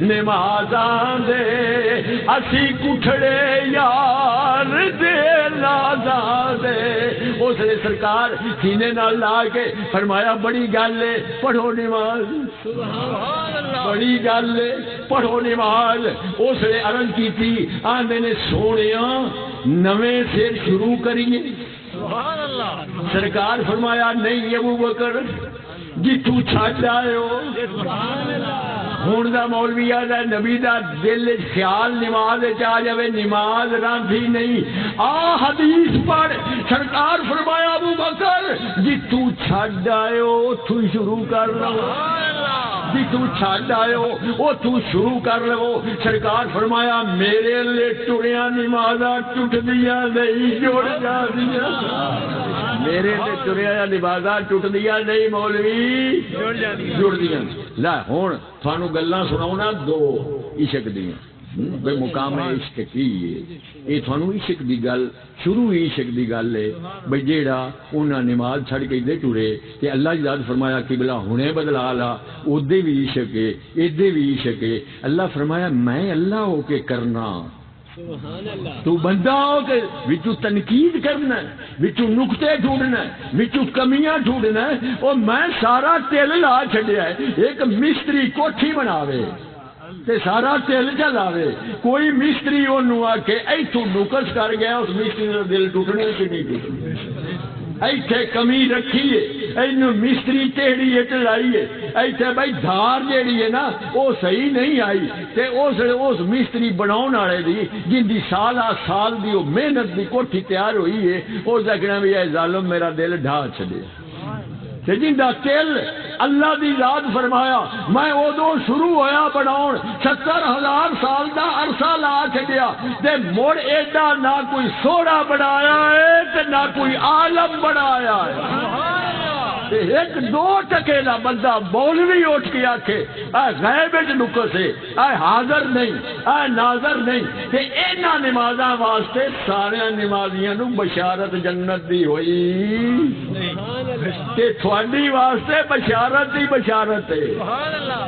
نمازاں دے اسی کٹھڑے یار دے نازاں دے. اس نے سرکار سینے نال لا کے فرمایا بڑی گل ہے پڑھو نماز, بڑی گل ہے پڑھو نماز. اس نے عرض کی تھی, آندے نے سونیا نویں سے شروع کریے. سرکار فرمایا نہیں ابو بکر جتوں چھڈ آئے ہو. ہوں دا مولوی آدھا نبی دا دل خیال نماز آ جائے, نماز راندھی نہیں. آ حدیث پڑھ. سرکار فرمایا ابو بکر جتوں چھڈ آئے ہو اتوں شروع کر لو, جتوں چھڈ آئے ہو اتوں شروع کر لو. سرکار فرمایا میرے لیے ٹریا نمازاں ٹوٹدیاں نہیں جڑ جاندیاں. میرے لیے ٹریا نمازاں ٹوٹدیاں نہیں مولوی جڑدیاں. لا ہوں تھانوں گلاں سناؤ نا دو عشق دیاں بے مقام عشق کی یہ تھانوں عشق دی گل شروع ہی عشق دی گل ہے بھئی جیڑا انہاں نماز چھڑ کے دے ٹرے تے اللہ جی ذات فرمایا قبلہ ہنے بدلا لا اودے بھی عشق ہے ایدے بھی عشق ہے. اللہ فرمایا میں اللہ ہو کے کرنا تو بندہ ہو کے وچوں تنقید کرنا وچوں نقطے ڈھونڈنا وچوں کمیاں ڈھونڈنا اور میں سارا تل لا چھڈیا ہے. ایک مستری کوٹھی بناوے تے سارا تل چلاوے, کوئی مستری انہوں آ کے ایتھوں نقص کر گیا اس مستری کا دل ٹوٹنے سے نہیں ٹوٹنا. ایتھے کمی رکھیے اینو مستری ٹیڑھی اٹ لائیے ایتھے بھائی دھار جیڑی ہے نا وہ صحیح نہیں آئی تے اس مستری بناؤن والے دی جن دی سالہ سال دی محنت دی کوٹھی تیار ہوئی ہے اس دا کہنا بھی اے ظالم میرا دل ڈھا چھڈے. تے جن دا دل اللہ دی ذات فرمایا میں ادو شروع ہویا بناؤن 70,000 سال دا عرصہ لا چھڈیا تے مڑ ایڈا نہ کوئی سوڑا بنایا ہے تے نہ کوئی عالم بنایا ہے. ایک دو ٹکے دا بندہ مولوی اٹھ کے آکھے اے غیب وچ نقص ہے اے حاضر نہیں اے ناظر نہیں تے انہاں نمازاں واسطے سارے نمازیاں نو بشارت جنت دی ہوئی تے تھوڑی واسطے بشارت دی بشارت ہے.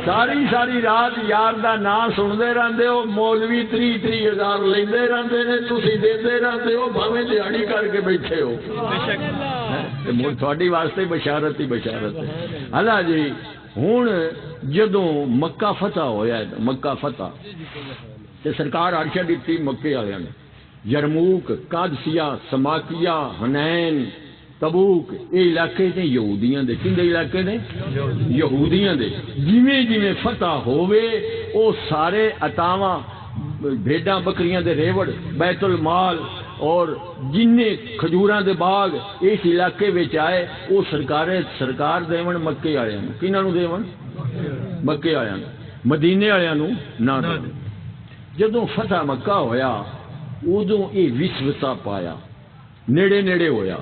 ساری رات یار دا نام سنتے رہتے ہو مولوی 30,000 لیندے رہتے نے تسی دیندے رہتے ہو بھاویں دیہڑی کر کے بیٹھے ہو تھوڑی واسطے بشارت ہی بشارت ہے. اللہ جی ہوں جدوں مکہ فتح ہویا ہے مکہ فتح تے سرکار عرشہ دیتی مکے والوں نے یرموک قادسیہ سماکیہ حنین تبوک یہ علاقے نے یہودیاں دے کن دے علاقے نے یہودیاں دے جویں جویں فتح ہوئے او سارے عطاواں بھیڈاں بکریاں دے ریوڑ بیت المال اور جن کھجوراں دے باغ اس علاقے وچ آئے وہ سرکار دیون مکے والےاں نوں کنہاں نوں دیون مکے والےاں نوں مدینے والےاں نوں نہ دیون. جدوں فتح مکہ ہویا ادوں یہ وسوسہ پایا نیڑے نیڑے ہویا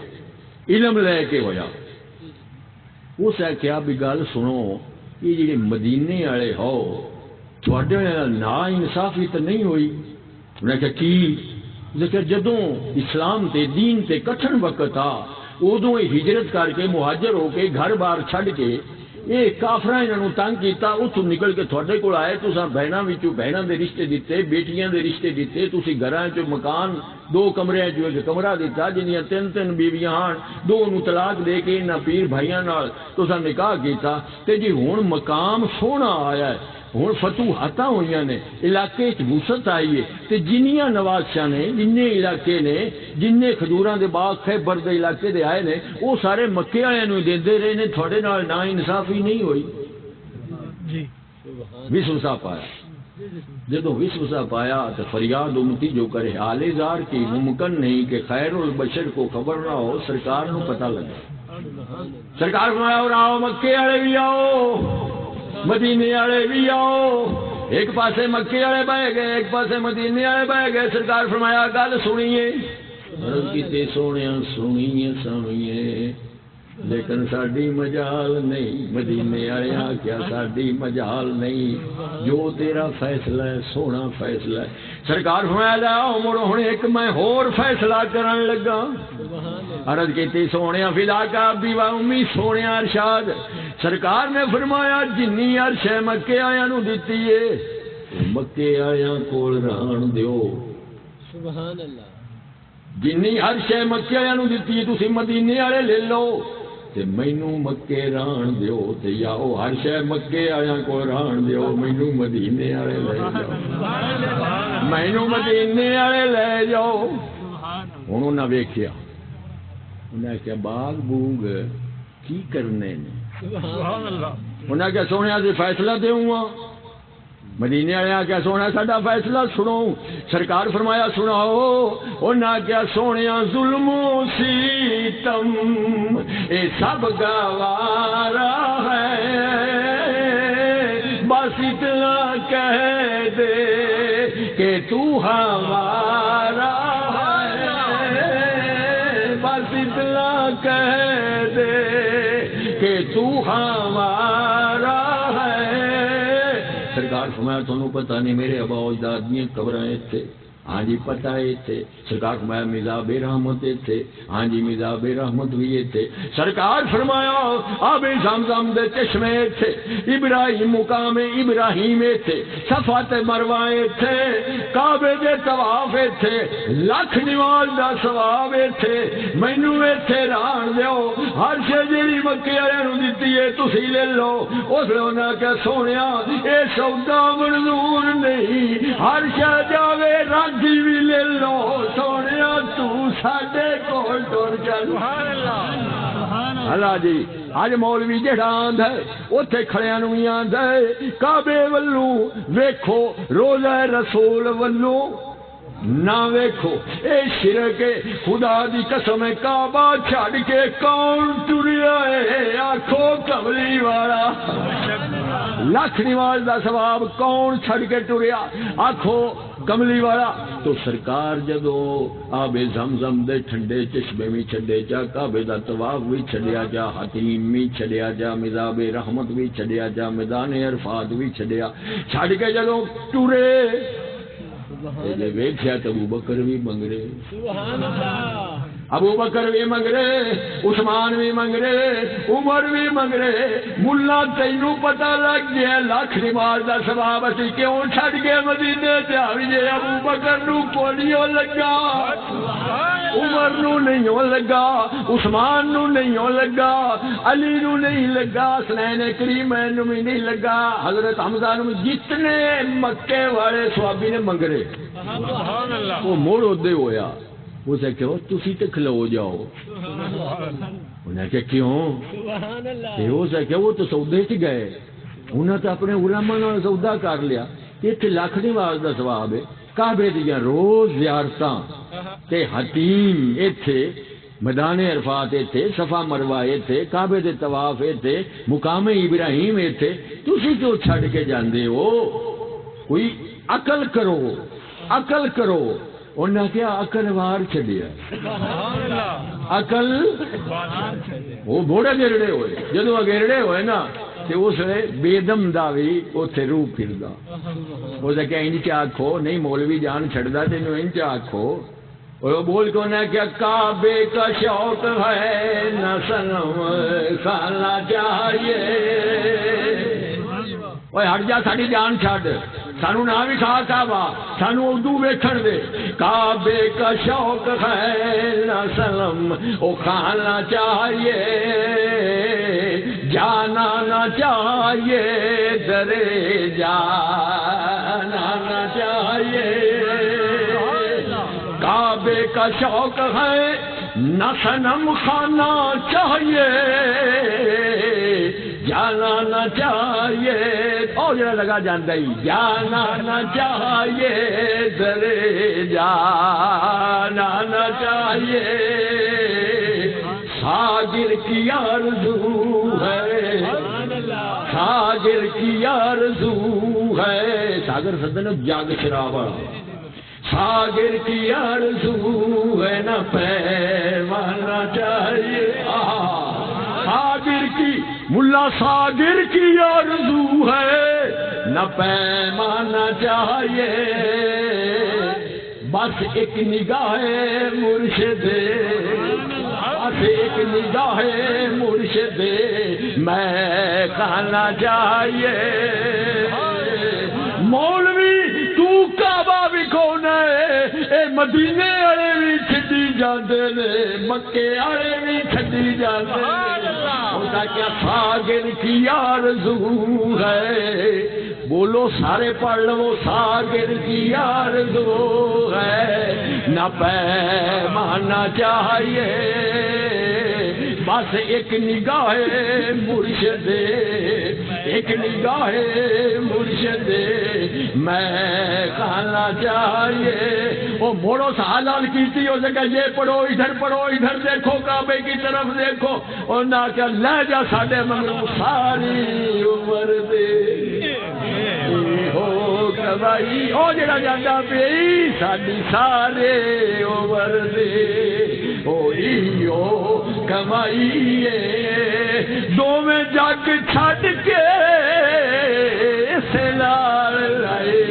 علم لے کے ہویا. اس ہے کیا بھی گل سنو یہ جڑے مدینے والے ہو تھوڑے نا انصافی تو نہیں ہوئی. انہیں کہا کی لیکن جدوں اسلام تے دین تے کٹھن وقت آ ادوں ہجرت کر کے مہاجر ہو کے گھر بار چھڈ کے یہ کافراں انہاں تنگ کیتا اتوں نکل کے تھوڑے کول آئے تساں بہناں وچوں بہناں دے رشتے دیتے بیٹیاں دے رشتے دیتے تسی گھراں چ مکان 2 کمرے جو ایک کمرہ دیتا جنیاں 3 بیویاں ہن 2 نوں طلاق دے کے انہاں پیر بھائیاں نال تساں نکاح کیتا تے جی ہن مقام سونا آیا ہے ہوں فتوحات ہوئی نے علاقے وسعت آئی ہے تے جنیاں نوازشاں نے جن علاقے نے جن کھجوراں دے باغ خیبر دے علاقے دے آئے نے وہ سارے مکے والے نوں دیندے رہے نے تھوڑے نال نا انصافی نہیں ہوئی جی وسوسہ پایا. جدو وسوسہ پایا تو فریاد امتی جو کرے حال زار کی ممکن نہیں کہ خیر البشر کو خبر نہ ہو، سرکار نو پتہ لگا۔ سرکار فرمایا آؤ مکے والے بھی آؤ، مدینے والے بھی آؤ۔ ایک پاسے مکے والے بہ گئے، ایک پاسے مدینے والے بہ گئے۔ سرکار فرمایا گل سنیے، عرض کیتے سونے سنیے سنیے، لیکن ساڈی مجال نہیں۔ مدینے والے آخیا ساڈی مجال نہیں، جو تیرا فیصلہ ہے سونا فیصلہ ہے۔ سرکار فرمایا لاؤ مڑو ہن ایک میں ہور فیصلہ کرن لگا۔ عرض کیتی سونے فدا کا ابی و امی سونے ارشاد۔ سرکار نے فرمایا جنی عرش مکے آیا نو دتی ہے مکے آیا کول رہن دیو۔ سبحان اللہ۔ جنی ہر شے مکے والوں نو دتی ہے تسی مدینے والے لے لو تے مینوں مکے رہن دیو، تے یا او ہر شے مکے والوں کو رہن دیو، مینوں مدینے والے لے جاؤ، مینوں مدینے والے لے جاؤ۔ ہن انہاں ویکھیا، انہاں کہیا باغ بوگ کی کرنے نے؟ سبحان اللہ۔ انہاں کہیا سونیا تے فیصلہ دیواں۔ مدینے والے کیا سونا ساڈا فیصلہ سنو۔ سرکار فرمایا سناؤ۔ انہاں کیا سونیا ظلم و ستم اے سب گوارا ہے، بس اتنا کہہ دے کہ تو ہمارا ہے، بس اتنا کہہ دے کہ تو ہمارا ہے۔ سرکار فرمایا تھانوں پتہ نہیں میرے ابا اجداد دیاں قبراں تھے؟ ہاں جی پتہ ہے تھے۔ سرکار فرمایا مزاب رحمت تھے؟ ہاں جی مزاب رحمت بھی تھے۔ سرکار فرمایا آب زمزم دے چشمے تھے، ابراہیم مقام ابراہیم تھے، صفا تے مروہ تھے، کعبے دے طواف تھے، لاکھ نماز دا ثواب تھے۔ مینوں ایتھے رہن دیو، ہر شے جیڑی مکے والےاں نوں دتی ہے تسی لے لو۔ اس نے انہاں کہ سونیا اے سودا منظور نہیں، ہر شے جاوے راجی بھی لے لو، سونیا تو ساڈے کول ٹر چل۔ سبحان اللہ۔ اللہ جی اج مولوی جہاں آندا ہے اوتھے کھڑیاں نوں وی آندا ہے کعبے ولوں ویکھو روضہ رسول ولوں نہ ویکھو، اے شرک خدا دی قسم ہے۔ کعبہ چھڑ کے کون ٹریا ہے؟ آکھو کملی والا۔ لاکھ نماز دا ثواب کون چھڑ کے ٹریا؟ آکھو کملی والا۔ تو سرکار جدو آب زمزم دے ٹھنڈے چشمے بھی چھڈے جا، کعبے دا طواف بھی چھڈیا جا، حتیم بھی چھڈیا جا، مزاب رحمت بھی چھڈیا جا، میدان عرفات بھی چھڈیا، چھڈ کے جدو ٹرے ویکھیا تو ابو بکر بھی منگ رہے، ابو بکر بھی منگ رہے، عثمان بھی منگ رہے، عمر بھی منگ رہے۔ ملا تینوں پتہ لگ گیا لاکھ نماز دا ثواب اسی کیوں چھڈ کے مدینے تے آوی جے؟ ابو بکر نو کولیوں لگا، عمر نو نہیں لگا، عثمان نو نہیں لگا، علی نو نہیں لگا، حسنین کریمین نو بھی نہیں لگا، حضرت حمزہ نو۔ جتنے مکے والے صحابی نے منگ رہے وہ موڑ ادے ہویا۔ اسے کہو تسی تے کھلو جاؤ۔ انہیں کہ کیوں؟ اسے کہ وہ تو سودے چ گئے، انہیں تو اپنے علماء نال سودا کر لیا۔ اتنے لاکھ نماز دا ثواب ہے، کعبے دیاں روز زیارتاں تے حتیم ایتھے، میدان عرفات ایتھے، صفا مروہ ایتھے، کعبے دے طواف ایتھے، مقام ابراہیم ایتھے، تسی کیوں چھڈ کے جاندے ہو؟ کوئی عقل کرو، عقل کرو۔ انہیں کیا عقل وار چڈیا، عقل وہ بوڑے گرڑے ہوئے، جدو گرڑے ہوئے نا تو اس نے بے دم دا بھی اتنے روح پھردا۔ اسے کیا انج آکھو، نہیں مولوی جان چھڑدا تینوں انج آکھو۔ وہ بول کے انہیں کیا کعبے کا شوق ہے نہ صنم کھانا چاہیے۔ اوے ہٹ جا ساڈی جان چھڈ، سانو نہ بھی کھا کعبہ، سانو اردو ویکھن دے۔ کعبے کا شوق ہے نہ صنم او کھانا چاہیے، جانا نہ چاہیے، درے جانا نہ چاہیے۔ کعبے کا شوق ہے نہ صنم کھانا چاہیے، جانا نہ چاہیے اور جڑا لگا جاندہ ہی جانا نہ چاہیے درے جانا نہ چاہیے ساگر کی آرزو ہے ساگر کی آرزو ہے ساگر سدن جاگ شرابہ ساگر کی آرزو ہے نہ پیمانا چاہیے ساگر کی ملا ساگر کی آرزو ہے نہ پیمانا چاہیے بس ایک نگاہ مرشد بس ایک نگاہ مرشد میں کہنا چاہیے مولوی تو کعبہ بھی کھونا ہے اے مدینے والے بھی چھڈی جاندے نے مکے والے بھی چھڈی جاندے نے ہوتا کیا ساگر کی آرزو ہے بولو سارے پڑھ لو ساگر کی آرزو ہے نہ پیمانا چاہیے بس ایک نگاہ مرشد ایک نگاہ مرشد میں کہنا چاہیے وہ موڑو سالال کیتی ہو جگہ یہ پڑھو ادھر دیکھو کعبے کی طرف دیکھو اور نہ کیا لے جا ساڑھے مگرو ساری عمر دے ہو کبائی او جڑا جاندہ پی ساڑھی سارے عمر دے ہوئی ہو کمائیے دو میں جگ چھٹ کے سلال لائے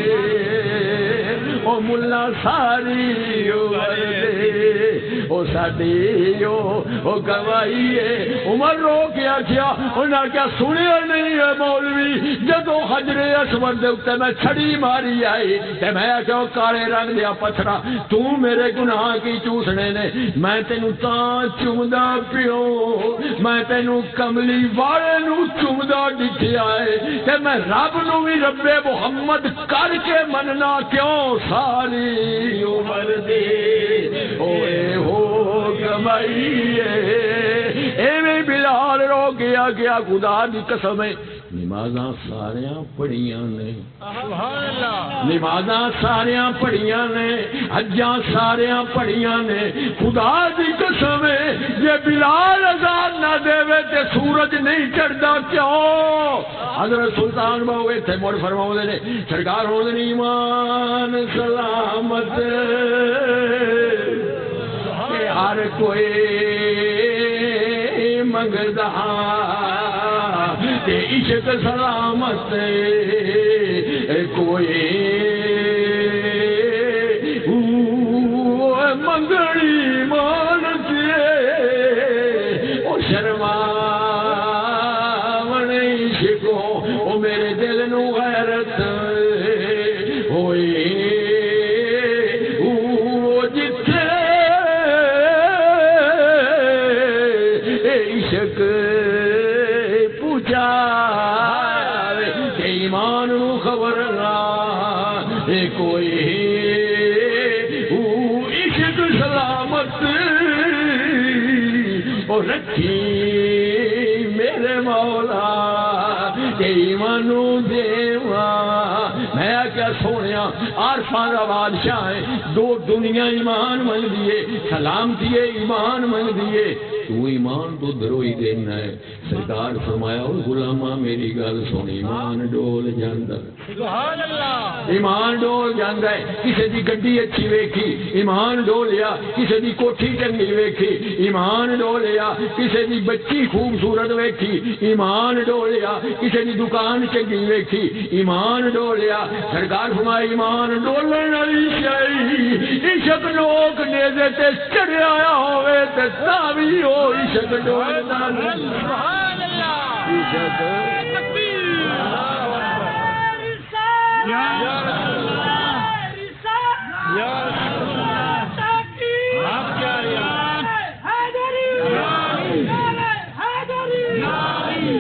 او ملا ساری عمر دے او ساڑھی او کمائیے عمر رو کیا کیا انہاں کیا سنیا نہیں ہے مولوی جدو حجر اسود دے اتے میں چھڑی ماری آئی تے میں کیا کارے رنگ دیا پتھرا تو میرے گناہ کی چوسنے نے میں تینو تاں چومدا پیو میں تینو کملی والے نو چومدا ڈٹھیا ہے تے میں رب نو بھی رب محمد کر کے مننا کیوں ساری عمر دے اوے ہو کمائیے ایویں بلال رو گیا گیا خدا دی قسم ہے نمازاں ساریاں پڑھیاں نے نمازاں ساریاں پڑھیاں نے حجاں ساریاں پڑھیاں نے خدا دی قسم ہے یہ بلال اذان نہ دے تے سورج نہیں چڑھدا کیوں حضرت سلطان بہو تھے موڑ فرماؤں دے سرکار ہو دے ایمان سلامت کہ ہر کوئی منگدا تے عشق سلامت کوئی منگڑی مانتے او شرماون عشقو او میرے دل نو غیرت ہوئی جتھے عشق ایمان خبر نہ کوئی عشق سلامت اور رکھی میرے مولا ایمانو دیوا میں کیا سونیا عارفاں دا بادشاہ ہے دو دنیا ایمان منگ دیے سلام دیے ایمان منگ دیے تو ایمان تو دروئی دینا ہے سرکار فرمایا اور غلامہ میری گل سن ایمان ڈول جاندہ سبحان اللہ ایمان ڈول جاندہ ہے کسی دی گڈی اچھی ویکھی ایمان ڈولیا کسی دی کوٹھی چنگی ویکھی ایمان ڈولیا کسی دی بچی خوبصورت ویکھی ایمان ڈولیا کسی دی دکان چنگی ویکھی ایمان ڈولیا سرکار فرمایا ایمان ڈولن والی شئی عشق لوگ نیزے تے چڑھیا ہوئے تے تاوی ہو عشق ڈولنا سبحان اللہ عشق تکبیر یا رسول اللہ یا رسول اللہ تکبیر آپ کیا ریاض حیدری حیدری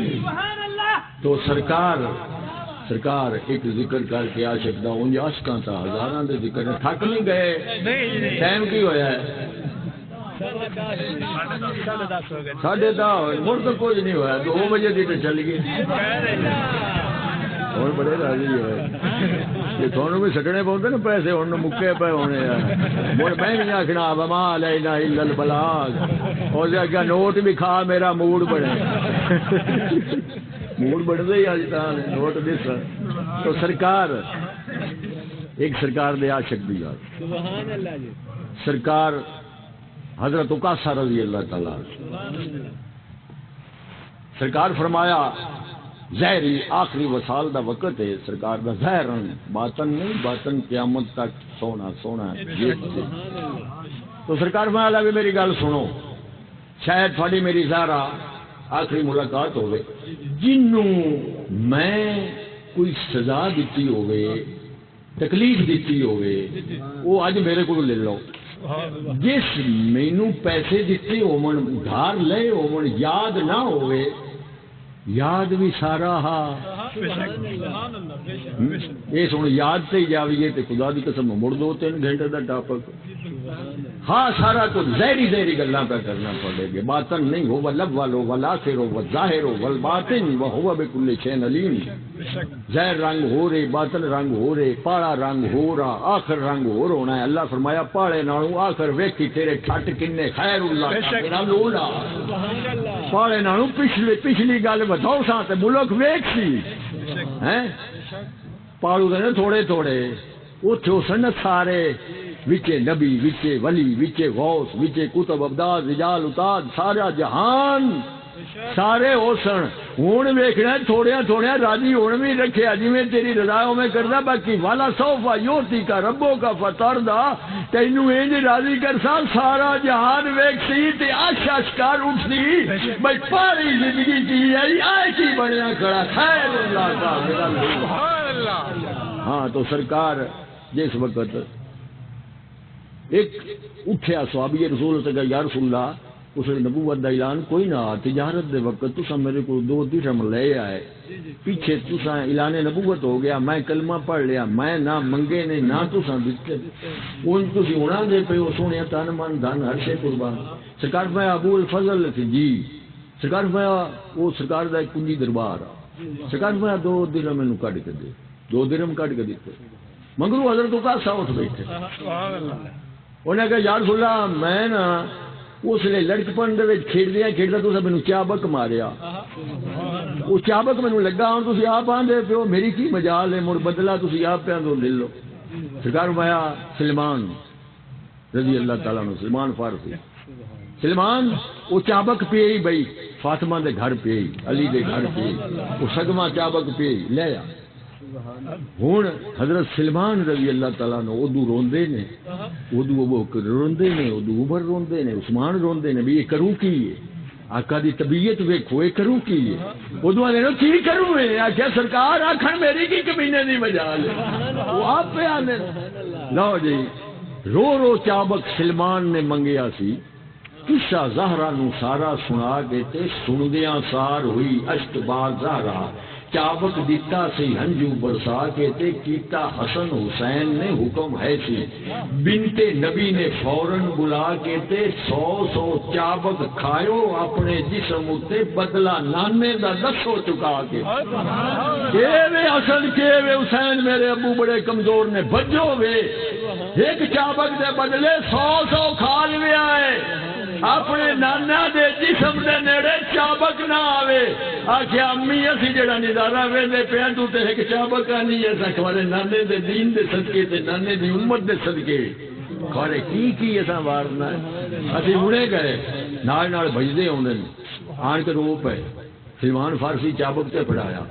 سبحان اللہ تو سرکار ایک ذکر کر کے عاشق دا انج عاشقاں تا ہزاراں دے ذکر تھک نہیں گئے ٹائم کی ہویا ہے ساڑھے دس مڑ تو کچھ نہیں ہوا 2 بجے کی تو چل گئی اور بڑے راضی ہوئے کہ تھوڑا بھی سٹنے پاؤں نا پیسے ہوں مکے پے ہونے مڑ میں نہیں آخنا وما علینا الا البلاغ اور اگا نوٹ بھی کھا میرا موڈ بنے موڈ بڑھتے ہی اج نوٹ دس تو سرکار ایک سرکار دے عاشق بھی یار سرکار حضرت اکاسا رضی اللہ تعالی سرکار فرمایا زہری آخری وصال دا وقت ہے سرکار دا زہر باطن نہیں باطن قیامت تک سونا سونا ہے تو سرکار فرمایا بھی میری گل سنو شاید تھوڑی میری زہرا آخری ملاقات ہوئے جنوں میں کوئی سزا دیتی ہوئے تکلیف دیتی ہوئے وہ اج میرے کو لے لو جس مینوں پیسے دیتے ہومن ادھار لے ہومن یاد نہ ہوئے یاد بھی سارا ہاں یہ سن یاد سے ہی جاویے تے خدا دی قسم مڑ 2-3 گھنٹے دا ٹاپک ہاں سارا کچھ زہری زہری گلاں پہ کرنا پڑے گا باطن نہیں ہو والاول والآخر والظاہر والباطن وهو بكل شيء علیم زہر رنگ ہو رہے باطن رنگ ہو رہے پاڑا رنگ ہو رہا آخر رنگ ہو ہونا ہے اللہ فرمایا پاڑے نالوں آخر ویکھی تیرے ٹھٹ کنے خیر اللہ کا لولا پاڑے نالوں پچھلی گل بتاؤ سا تے ملک ویکھ سی ہیں پاڑو دے تھوڑے تھوڑے اوتھے سن سارے وچے نبی وچے ولی وچے غوث وچے کتب ابداد رجال اتاد سارا جہان سارے ہوسن ہوں ویکھنا تھوڑیا تھوڑیا راضی ہونے بھی رکھے جی میں تیری رضا میں کردا باقی والا سوفا یوتی کا ربو کا فتردا تینوں انج راضی کرسا سارا جہان ویکھ سی تے آشا شکار اٹھسی بھائی پاری زندگی جی آئی آئے کی بنیا کھڑا خیر اللہ کا سبحان اللہ ہاں تو سرکار جس وقت ایک اٹھیا صحابی رسول سے کہا یا رسول اللہ اس نے نبوت دا اعلان کوئی نہ تجارت دے وقت تسا میرے کو 2 درہم لے آئے پیچھے تسا اعلان نبوت ہو گیا میں کلمہ پڑھ لیا میں نہ منگے نے نہ تسا دتے اون تسی ہونا دے پے او سونے تن من دھن ہر شے قربان سرکار میں ابو الفضل تھی جی سرکار میں وہ سرکار دا ایک کنجی دربار سرکار میں 2 درہم نو کڈ کے دے 2 درہم کڈ کے دیتے منگرو حضرت کا سا اٹھ بیٹھے سبحان اللہ انہیں کہا یا رسول اللہ میں نا اس لیے لڑکپن کھیلدیا کھیلتا تو مینو چابک ماریا وہ چابک مینو لگا ہوں تھی آپ آدھے پیو میری کی مجال ہے مڑ بدلا تھی آپ پہ آدھو لے لو سرکار مایا سلمان رضی اللہ تعالیٰ نے سلمان فارسی سلمان وہ چابک پی بھائی فاطمہ دے گھر پی علی دے گھر پی وہ سگما چابک پی لے آ ہوں حضرت سلمان رضی اللہ تعالیٰ نے ادو روندے نے ادو ابو بکر روندے نے ادو عمر روندے نے عثمان روندے نے بھی یہ کروں کی ہے آقا دی طبیعت ویکھو یہ کروں کی ہے ادو آنے کی کروں ہے آخیا سرکار آخر میری کی کمینے دی مجال ہے وہ آپ پہ آنے لو جی رو رو چابک سلمان نے منگیا سی قصہ زہرا نو سارا سنا کے تے سندیاں سار ہوئی اشک باز زہرا چابک دیتا سی ہنجو برسا کے تے کیتا حسن حسین نے حکم ہے سی بنت نبی نے فوراً بلا کے تے 100 چابک کھایو اپنے جسم تے بدلا نانے دا دسو چکا کے وے حسن کے وے حسین میرے ابو بڑے کمزور نے بجو وے ایک چابک دے بدلے 100 کھا لیا ہے اپنے نانا دے جسم دے نیڑے چابک نہ آوے آخیا امی اسی جڑا نظارہ ویندے پیاں تو تے ایک چابک آنی ہے سکھوارے نانے دے دین دے صدقے تے نانے دی امت دے صدقے کھارے کی ایسا وارنا ہے اسی ہونے گئے نال نال بھجدے ہوندے آن کے رو پے سلمان فارسی چابک تے پڑھایا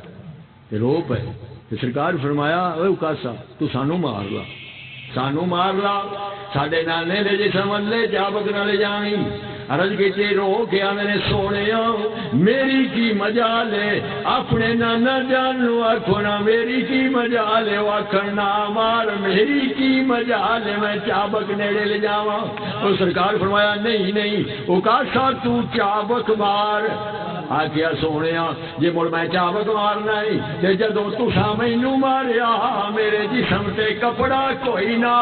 تے رو پے تے سرکار فرمایا اوے اکاسا تو سانو مار لا ساڈے نانے دے جسم لے چابک نہ لے جائیں عرض کیتے رو کے آنے سونے میری کی مجال ہے اپنے نانا جان نو آکھو نا میری کی مجال ہے آکھن نہ مار میری کی مجال ہے میں چابک نیڑے لے جاواں اور سرکار فرمایا نہیں وہ کاسا تو چابک مار آخیا سونیا جی مڑ میں چابک مارنا تے جدوں تساں مینوں ماریا میرے جسم تے کپڑا کوئی نہ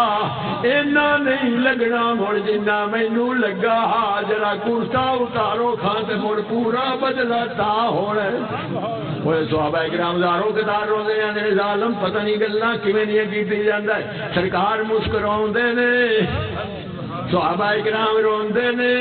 اینا نہیں لگنا مڑ جنہ مینوں لگا جرا کرتا اتارو کھان تے مڑ پورا بدلا تا ہونا وہ صحابہ کرام داروں کتار روندے نے ظالم پتہ نہیں گلاں کیویں نہیں کیتی جاندا ہے سرکار مسکراوندے نے صحابہ کرام روندے نے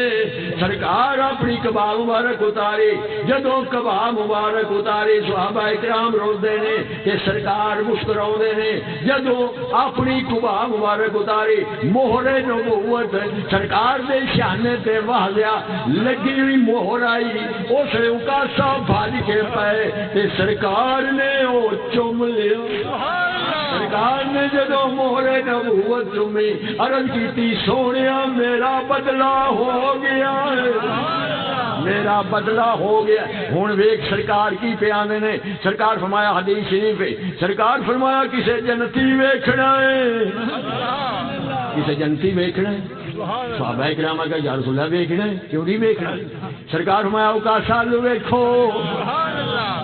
سرکار اپنی کبا مبارک اتاری جدوں کبا مبارک اتاری صحابہ کرام روندے نے کہ سرکار مسکراوندے نے جدوں اپنی کبا مبارک اتاری مہر نبوت سرکار دے شانے تے واضیا لگی ہوئی مہر آئی اس نے اکاسا بھاج کے پائے تے سرکار نے او چوم لیا سرکار نے جدو مہر نبوت چومی عرض کیتی سونیا میرا بدلہ ہو گیا ہے میرا بدلہ ہو گیا ہن ویکھ سرکار کی پیانے نے سرکار فرمایا حدیث شریف ہے سرکار فرمایا کسے جنتی ویکھنا ہے کسے جنتی ویکھنا ہے صحابہ کرام کا یا رسول اللہ ویکھنا ہے کیوں نہیں ویکھنا سرکار فرمایا اکاسا لو ویکھو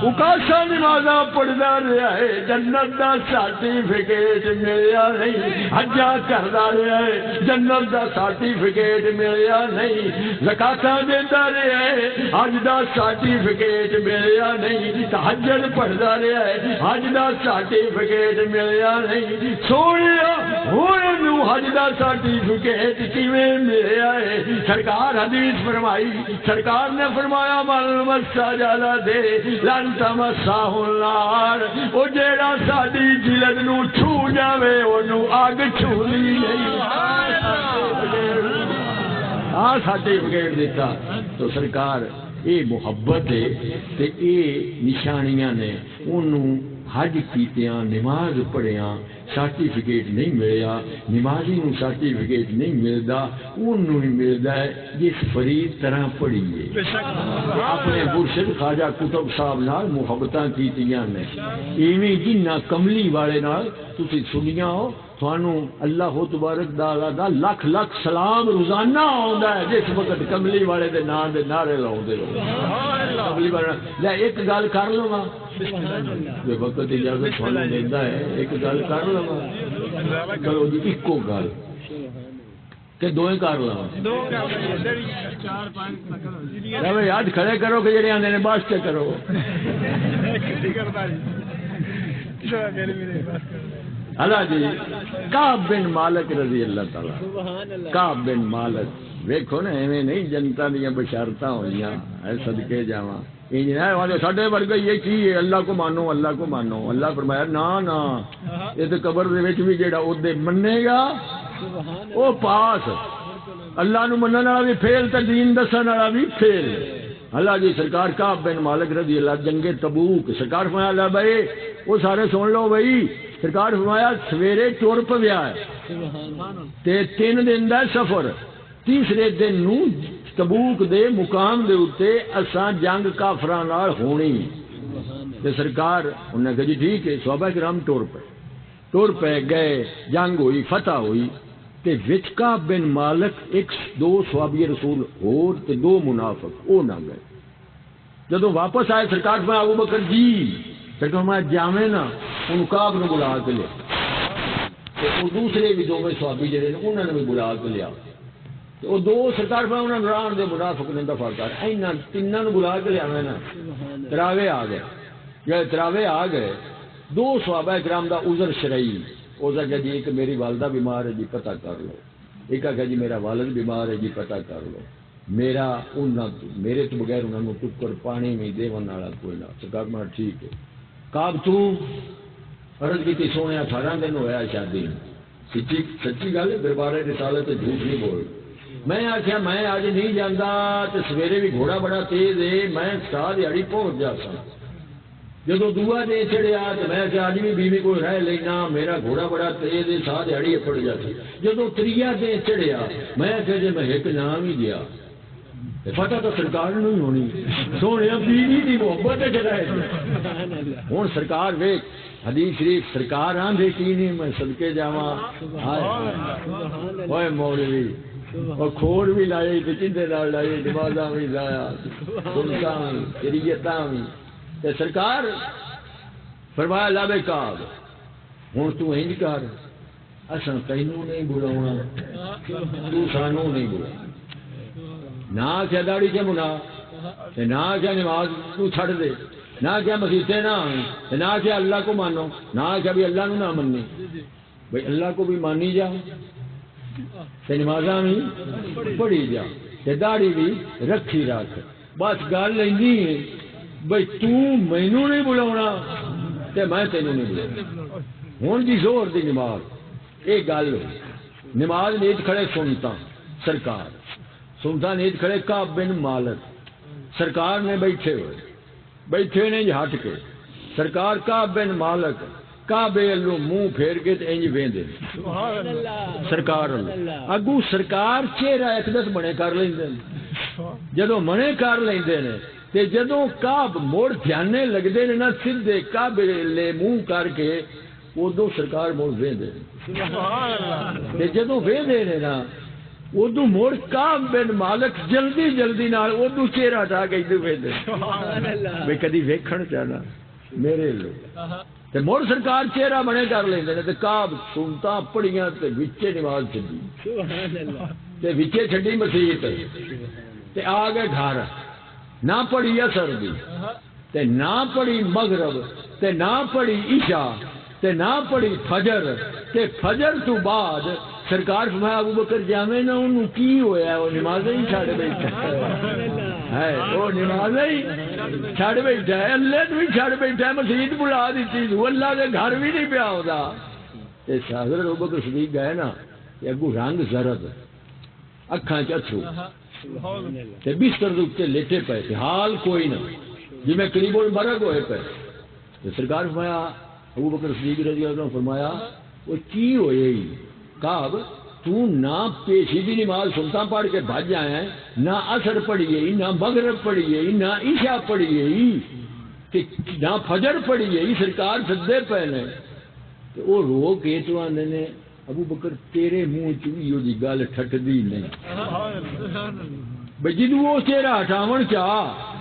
اکاسا نمازاں پڑھدا رہا ہے جنت دا سرٹیفکیٹ ملیا نہیں حجاں کردا رہا ہے جنت دا سرٹیفکیٹ ملیا نہیں زکاتاں دیندا رہا ہے حج دا سرٹیفکیٹ ملیا نہیں تہجد پڑھدا رہا ہے حج دا سرٹیفکیٹ ملیا نہیں سونیا ہن نو حج دا سرٹیفکیٹ کیویں ملیا ہے سرکار حدیث فرمائی سرکار نے فرمایا من مسجد دے لن تمسہ النار او جیڑا ساڈی جلد نو چھو جاوے اونوں اگ چھولی نہیں ہاں سرٹیفکیٹ دیتا تو سرکار اے محبت ہے تے اے نشانیاں نے انہوں حج کیتیاں نماز پڑھیاں سرٹیفکیٹ نہیں ملیا نمازی نو سرٹیفکیٹ نہیں ملتا انہوں ہی ملتا ہے جس فرید طرح پڑھیے اپنے مرشد خواجہ کتب صاحب نال محبتاں کیتیاں نے ایویں جنہ کملی والے نال تسی سنیاں ہو تھانوں اللہ تبارک تعالیٰ دا لکھ لکھ سلام روزانہ آندا ہے جس وقت کملی والے دے نام دے نعرے لاؤندے ہو کملی والے لے ایک گل کر لواں جو وقت اجازت تھانوں دیندا ہے ایک گل کر لواں کرو جی اکو گل کہ دوئے کر لواں روے یاد کھڑے کرو کہ جڑے آندے نے بس تے کرو اللہ جی کعب بن مالک رضی اللہ تعالی کعب بن مالک ویکھو نا ایویں نہیں جنتا دیاں بشارتاں ہوئیاں اے صدقے جاواں انجنیر والے ساڈے ورگے یہ کی ہے اللہ کو مانو اللہ کو مانو اللہ فرمایا نا نا یہ تے قبر دے وچ بھی جیڑا اودے مننے گا او پاس اللہ نو منن والا بھی فیل تے دین دسن والا بھی فیل اللہ جی سرکار کعب بن مالک رضی اللہ جنگ تبوک سرکار فرمایا اللہ بھائی وہ سارے سن لو بھائی سرکار فرمایا سویرے ٹر پیا تے 3 دن دا سفر تیسرے دن نو تبوک دے مقام دے اوتے اساں جنگ کافراں نال ہونی تے سرکار انہوں نے کہا جی ٹھیک ہے صحابہ کرام ٹر پے گئے جنگ ہوئی فتح ہوئی تے وچ کعب بن مالک 2 صحابی رسول اور تے 2 منافق او نہ گئے جدوں واپس آئے سرکار میں ابو بکر جی سرکار میں جاویں نا ان کعب نو بلا کے لے تے او دوسرے بھی 2 صحابی جڑے نے انہاں نے بھی بلا کے لیا تے او 2 سرکار میں انہاں ران دے منافق نے دفع کر اینا تیناں نو بلا کے لیا نا تراوے آ گئے جے تراوے آ گئے 2 صحابہ کرام دا عذر شرعی او کہ جی ایک میری والدہ بیمار ہے جی پتہ کر لو ایک کہ جی میرا والد بیمار ہے جی پتہ کر لو میرے تو بغیر انہوں نے ٹکر پانی میں دیون والا کوئی نہ سرکار میں ٹھیک ہے کعب تو عرض کی سونے 18 دن ہویا شادی سچی گل ہے دربار رسالت جھوٹ نہیں بول میں آخیا میں اج نہیں جانا تو سویرے بھی گھوڑا بڑا تیز ہے میں سا دیہڑی پہنچ جا سا جدو دعا دے چڑھیا تو میں کہ اج بھی بیوی کو رہ لینا میرا گھوڑا بڑا تیز ہے سا دیہڑی پڑ جاتی جدو 3 دن چڑھیا میں کہ جی میں ایک نام ہی گیا فتح تو سرکار نہیں ہونی سونے بیوی کی محبت چلائے ہوں سرکار ویک حدیث شریف سرکار آندھے کی نہیں میں صدقے جاواں ہوئے مولوی اور کھوڑ بھی لائے تے چندے نال لائے نمازاں بھی لایا سنتاں بھی شریعتاں بھی تے سرکار فرمایا لاوے کاغ ہن تو انج کر اساں تینوں نہیں بلاونا تو سانوں نہیں بلاونا نہ کیا داڑھی کے منا نہ کیا نماز تو چھڑ دے نہ کیا مسیطے نہ آئیں نہ کیا اللہ کو مانو نہ کیا بھی اللہ نو نہ مننی بھئی اللہ کو بھی مانی جا تے نمازاں بھی پڑھی جا تے داڑھی بھی رکھی رکھ بس گل اینی ہے بھئی تو مینوں نہیں بلاونا تے میں تینوں نہیں بلاونا ہن دی زور دی نماز یہ گل نماز نیت کھڑے سنتا سرکار سنتا نیت کھڑے کعب بن مالک سرکار نے بیٹھے نے ہٹ کے سرکار کعب بن مالک کعبے اللہ منہ پھیر کے انج ویندے سرکار اگو سرکار چہرہ اقدس بنے کر لیندے جدوں منے کر لیندے نے تے جدوں کعب موڑ دھیانے لگدے نے نا سیدھے کعبے لے منہ کر کے ادو سرکار مڑ ویندے تے جدوں ویندے نے نا ادو مڑ کعب بن مالک جلدی جلدی نال ادو چہرہ ہٹا کے ادھر ویندے میں کدی ویکھن چاہنا میرے لوگ تے مڑ سرکار چہرہ بنے کر لیندے نے تے کعب سنتا پڑیاں تے وچے نماز چھڈی تے وچے چھڈی مسیت تے آ گئے گھر نہ پڑھی اثر دی تے نہ پڑھی مغرب تے نہ پڑھی عشاء تے نہ پڑھی فجر تے فجر تو بعد سرکار فرمایا ابو بکر جاویں نہ انہوں کی ہویا ہے وہ نمازیں ہی چھڑ بیٹھا ہے وہ نمازیں ہی چھڑ بیٹھا ہے اللہ تو بھی چھڑ بیٹھا ہے مسجد بلا دیتی تو اللہ کے گھر بھی نہیں پیا ہوتا تے حضرت ابو بکر صدیق گئے نا کہ اگو رنگ زرد اکھاں چ اتھرو تے بستر دے اوپر لیٹے پے تے حال کوئی نہ جی میں قریب المرگ ہوئے پے تے سرکار فرمایا ابو بکر صدیق رضی اللہ عنہ فرمایا وہ کی ہوئے ہی کعب تو نہ پیشی دی نماز سنتا پڑھ کے بھج آیا ہے نہ اثر پڑھیے نہ مغرب پڑھیے نہ عشاء پڑھیے نہ فجر پڑھیے سرکار سدے پہنے تو وہ رو کے تو آنے نے ابو بکر تیرے منہ چوئی دی گل ٹھٹدی نہیں بھئی جدو وہ چہرہ ہٹاون چاہ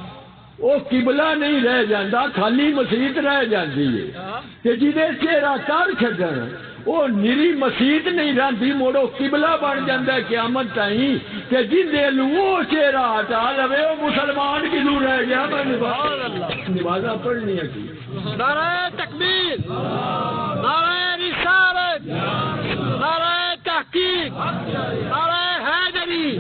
وہ قبلہ نہیں رہ جاندہ خالی مسیت رہ جاندی ہے کہ جدے چہرہ کر چھڑن وہ نری مسیت نہیں رہتی موڑو قبلہ بن جاندہ ہے قیامت تائیں کہ جدے وہ چہرہ ہٹا لوے وہ مسلمان کی دور رہ گیا میں نمازہ پڑھنی ہے کی نعرہ تکبیر نعرہ رسالت نعرہ تحقیق نعرہ حیدری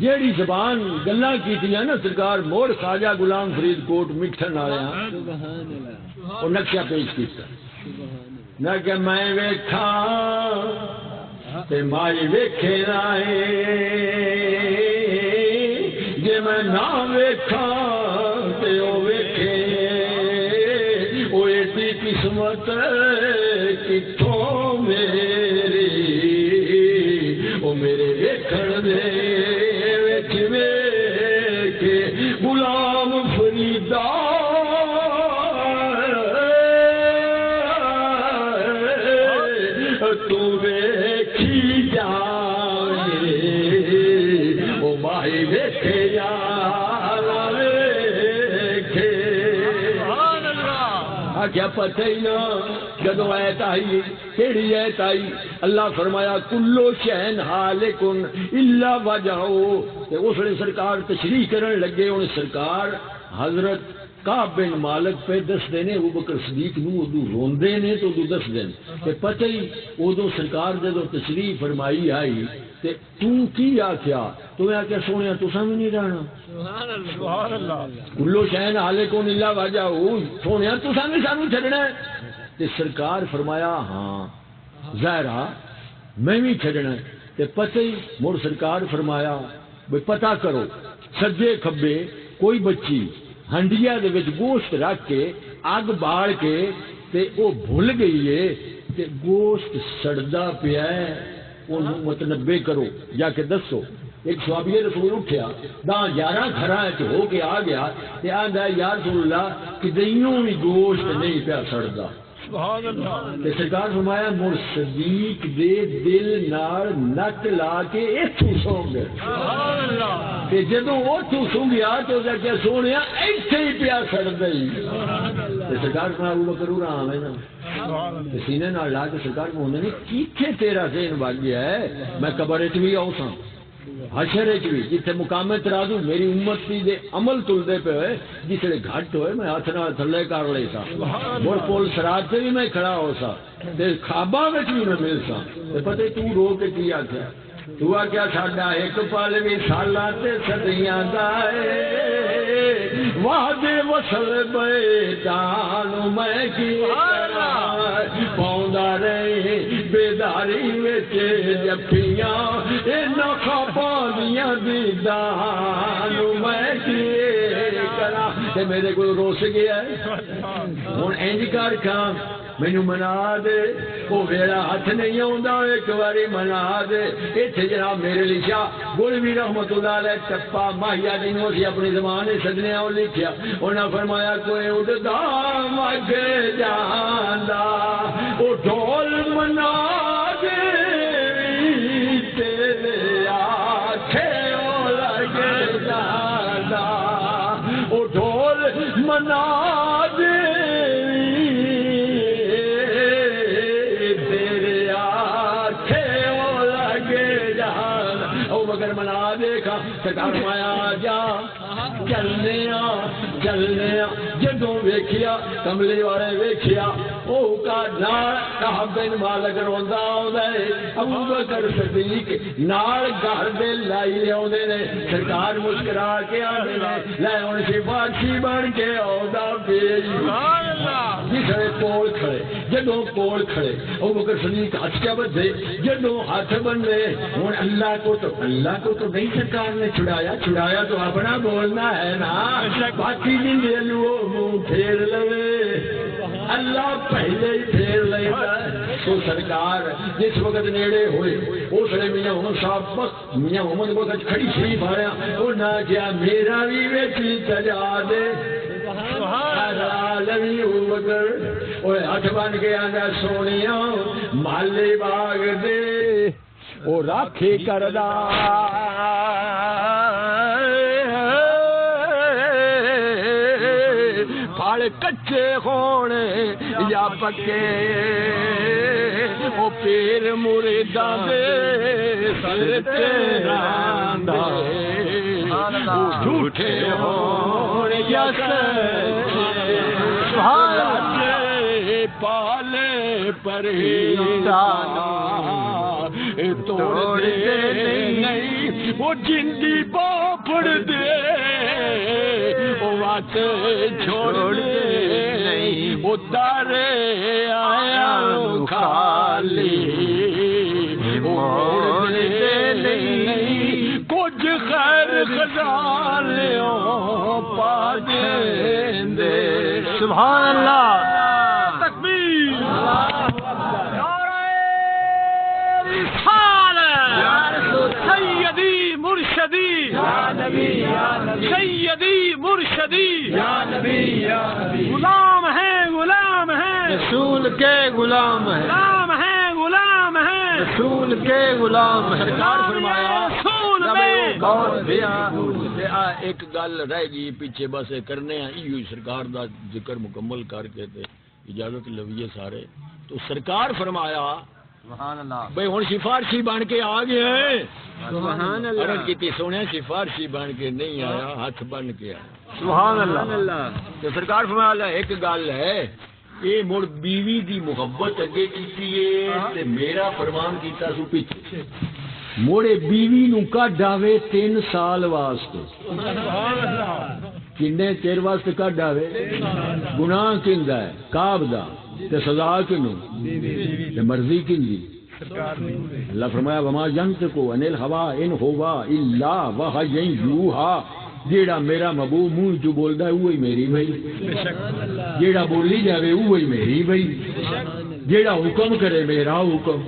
جیڑی زبان گلاں کیتیاں نا سرکار موڑ خواجہ غلام فرید کوٹ مٹھن آیا اور نقشہ پیش کیتا نہ کہ میں ویکھاں تے مائی ویکھے رائے جے میں نہ ویکھاں تے او ویکھے او ایسی قسمت کتھوں میری او میرے ویکھن دے غلام فریدا تو ویکھی جاوے او مائی ویکھے جاوے کیا پتہ ہی نہ جدو ایت آئی کیڑی ایت آئی اللہ فرمایا کلو شین حالکن الا وجہو تے اس نے سرکار تشریح کرن لگے ان سرکار حضرت کعب بن مالک پہ دس دینے ابو بکر صدیق نو ادو روندے نے تو ادو دس دین تے پتہ ہی ادو سرکار جدو تشریح فرمائی آئی تے تو کی آکھیا تو میں آکھیا سونیا تساں بھی نہیں رہنا سبحان اللہ کلو شین حالکن الا وجہو سونیا تساں بھی سانو چھڈنا ہے تے سرکار فرمایا ہاں ظاہرہ میں بھی چھڈنا ہے تے پتہ ہی مڑ سرکار فرمایا بھئی پتہ کرو سجے کھبے کوئی بچی ہنڈیا دے وچ گوشت رکھ کے اگ بال کے تے او بھول گئی ہے تے گوشت سڑدا پیا ہے اونوں متنبے کرو جا کے دسو ایک صحابی رسول اٹھیا 10-11 گھراں وچ ہو کے آ گیا تے آندا یا رسول اللہ کہ دئیوں بھی گوشت نہیں پیا سڑدا سبحان اللہ تے سرکار فرمایا مڑ صدیق دے دل نال نٹ لا کے ایتھوں سو گئے سبحان اللہ تے جدوں اوتھوں سو گیا تے او کہ سونیا ایتھے ہی پیا سڑدا ہی تے سرکار فرمایا ابو بکر رام ہے نا تے سینے نال لا کے سرکار کہندے نے کیتھے تیرا ذہن بھاگ گیا ہے میں قبر وچ بھی آؤں ساں حشر وچ بھی جتھے مقام ترازو میری امتی دے عمل تلدے پے ہوئے جتنے گھٹ ہوئے میں ہاتھ نال تھلے کر لے سا مڑ پول سرات تے بھی میں کھڑا ہو سا تے خواباں وچ بھی میں مل سا تے پتہ تو رو کے کی آکھیا تو آکھیا ساڈا ایک پل بھی سالاں تے صدیاں دا اے وعدے وصل بیدان میں کی پاؤندا رہے بیداری وچ جپیاں انہاں خواباں دیاں دیدان میں کی کراں تے میرے کول روس گیا ہے ہن انج کر کھاں مینوں منا دے وہ ویڑا ہاتھ نہیں آوندا ایک واری منا دے ایتھے جناب میرے لکھیا گولوی رحمت اللہ علیہ ٹپا ماہیا جنوں سی اپنی زبان سجنے او لکھیا انہاں فرمایا کوئی اڑدا مگ جاندا او ڈھول منا دے تیرے آکھے او لگ جاندا او ڈھول منا دے منا دیکھا سرکار مایا جا چلنے جدوں ویکھیا کملی والے ویکھیا او کا نال کعب بن مالک روندا آوندا ہے ابو بکر صدیق نال گھر دے لائی آوندے نے سرکار مسکرا کے آندے نے لے ہن سفارشی بن کے آوندا پی سبحان اللہ جسے کول کھڑے جدوں کول کھڑے ابو بکر صدیق ہاتھ کیا بدھے جدوں ہاتھ بننے ہن اللہ کو تو نہیں سرکار نے چھڑایا تو اپنا بولنا ہے نا باقی جن لو منہ پھیر لے اللہ پہلے ہی پھیر لے تو سرکار جس وقت نیڑے ہوئے اس نے میاں محمد صاحب میاں محمد وقت کھڑی شریف آیا وہ نہ کیا میرا بھی ویچی تجا دے ہاتھ بن کے آنا سونیا مالے باغ دے او راکھی کردا پھل کچے ہونے یا پکے او پیر مریداں دے سر تے راندا او جھوٹے ہون یا سچے پالے پرہیزاں توڑ دے نہیں وہ جندی باپڑ دے وہ وات چھوڑ دے نہیں وہ دارے آیا خالی موڑ دے نہیں کچھ خیر خزانوں پا دے سبحان اللہ تکبیر سیدی مرشدی سیدی مرشدی غلام ہیں رسول کے غلام ہیں رسول کے غلام ہیں ایک گل رہ گئی پیچھے بس کرنے ہیں سرکار دا ذکر مکمل کر کے اجازت لویے سارے تو سرکار فرمایا سبحان اللہ بھائی ہوں سفارشی بن کے آ گئے سبحان اللہ عرض کی سونے سفارشی بن کے نہیں آیا ہاتھ بن کے آیا سبحان اللہ تو سرکار فرمایا ایک گل ہے یہ مڑ بیوی دی محبت اگے کیتی ہے تے میرا فرمان کیتا سو پیچھے موڑے بیوی نو کڈ آوے 3 سال واسطے سبحان اللہ کنے چیر واسطے کڈ آوے گناہ کیندا ہے کعب دا تے سزا کنو تے مرضی کیندی اللہ فرمایا وما ينطق عن الهوى ان هو الا وحی یوحى جیڑا میرا محبوب منہ چ بولدا ہے وہی میری بھائی جیڑا بولی جاوے وہی میری بھائی جیڑا حکم کرے میرا حکم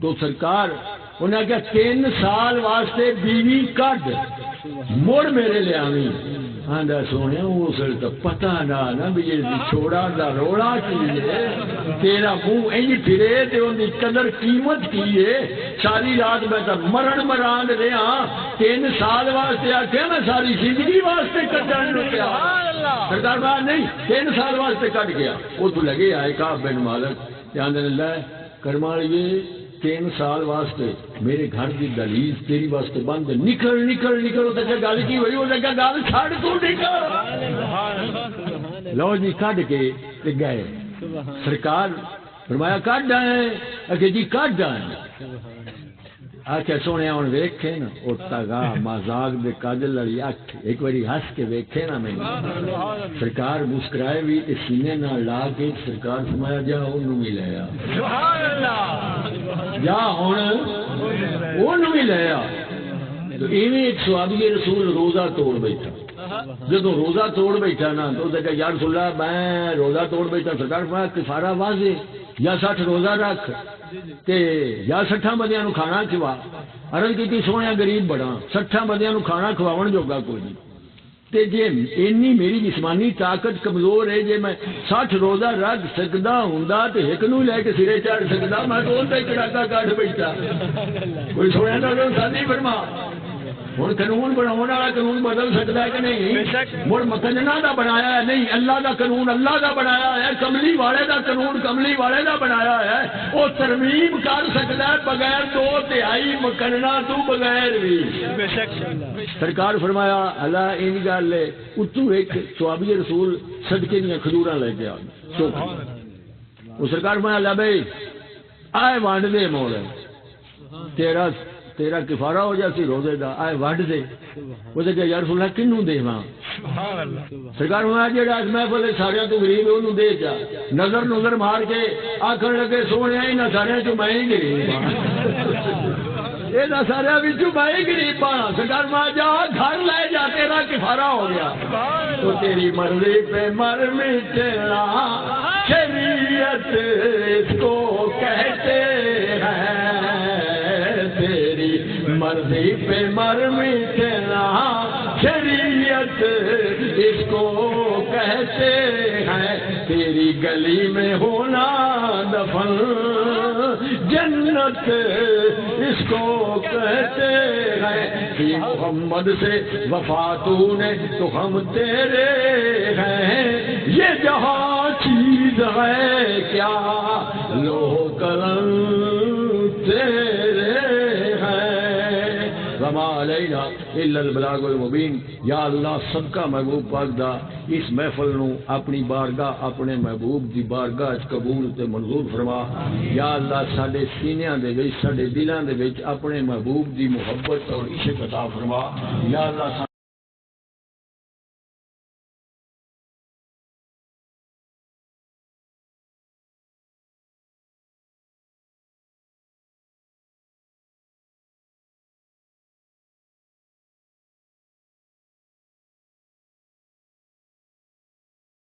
تو سرکار انہاں کہا 3 سال واسطے بیوی کڈ مڑ میرے لے آویں آندا سونے اس تو پتہ نہ بھی یہ چھوڑا دا روڑا کی ہے تیرا منہ انج پھرے تے ان دی قدر قیمت کی ہے ساری رات میں تو مرن مران رہا 3 سال واسطے آخیا میں ساری زندگی واسطے کٹن نو کیا سرکار بات نہیں 3 سال واسطے کٹ گیا وہ تو لگے آئے کعب بن مالک جان اللہ کرم والیے 3 سال واسطے میرے گھر کی دہلیز تیری واسطے بند نکل نکل نکل تو گل کی ہوئی وہ لگا گل چھڑ تو نکل لو جی کڈ کے گئے سرکار فرمایا کڈ آئے اگے جی کڈ آئے آخیا سونے ہوں ویکھے نا اٹھتا گا مزاق دے کاجل والی اکھ ایک باری ہس کے ویکھے نا میں سرکار مسکرائے بھی سینے نہ لا کے سرکار فرمایا جا انہوں بھی لے آ جا ہوں بھی لے آ تو ایویں ایک صحابی رسول روزہ توڑ بیٹھا جدو روزہ توڑ بیٹھا نا تو کہا یا رسول اللہ میں روزہ توڑ بیٹھا سرکار فرمایا کفارہ واضح یا 60 روزہ رکھ تے یا 60 بندیاں نو کھانا کھوا عرض کی سونے غریب بڑا 60 بندیاں نو کھانا کھواون جوگا کوئی نہیں تے جے اینی میری جسمانی طاقت کمزور ہے جے میں 60 روزہ رکھ سکدا ہوندا تے ایک نو لے کے سرے چڑھ سکدا میں تو تے کڑاکا کڈ بیٹھا کوئی سونے نال سانی فرما ہوں قانون بناؤ والا قانون بدل سکتا ہے کہ نہیں مڑ مکنجنا دا بنایا ہے نہیں اللہ دا قانون اللہ دا بنایا ہے کملی والے دا قانون کملی والے دا بنایا ہے وہ ترمیم کر سکتا ہے بغیر 2/3 مکنجنا تو بغیر بھی سرکار فرمایا اللہ ان گل ہے اتو ایک صحابی رسول صدقے دیا کھجوراں لے کے آ وہ سرکار فرمایا اللہ بھائی آئے وانڈ دے موڑ تیرا کفارہ ہو جاتی روزے دا آئے وڈ دے وہ کہ یا رسول اللہ کنوں دیواں سرکار میں جڑا محفل سارے تو غریب ہے انہوں دے جا نظر مار کے آخر لگے سونے انہاں سارے چ میں ہی غریب ہاں یہ سارے بچوں میں ہی غریب ہاں سرکار میں جا گھر لے جا تیرا کفارہ ہو گیا تو تیری مرضی پہ مر مٹنا شریعت اس کو کہتے ہیں مرضی پہ مر مٹنا شریعت اس کو کہتے ہیں تیری گلی میں ہونا دفن جنت اس کو کہتے ہیں کہ محمد سے وفا تو نے تو ہم تیرے ہیں یہ جہاں چیز ہے کیا لو کرم تیرے وما علینا الا البلاغ المبین یا اللہ صدقہ محبوب پاک دا اس محفل نو اپنی بارگاہ اپنے محبوب دی بارگاہ قبول تے منظور فرما یا اللہ ساڈے سینیاں دے وچ ساڈے دلاں دے وچ اپنے محبوب دی محبت اور عشق عطا فرما یا اللہ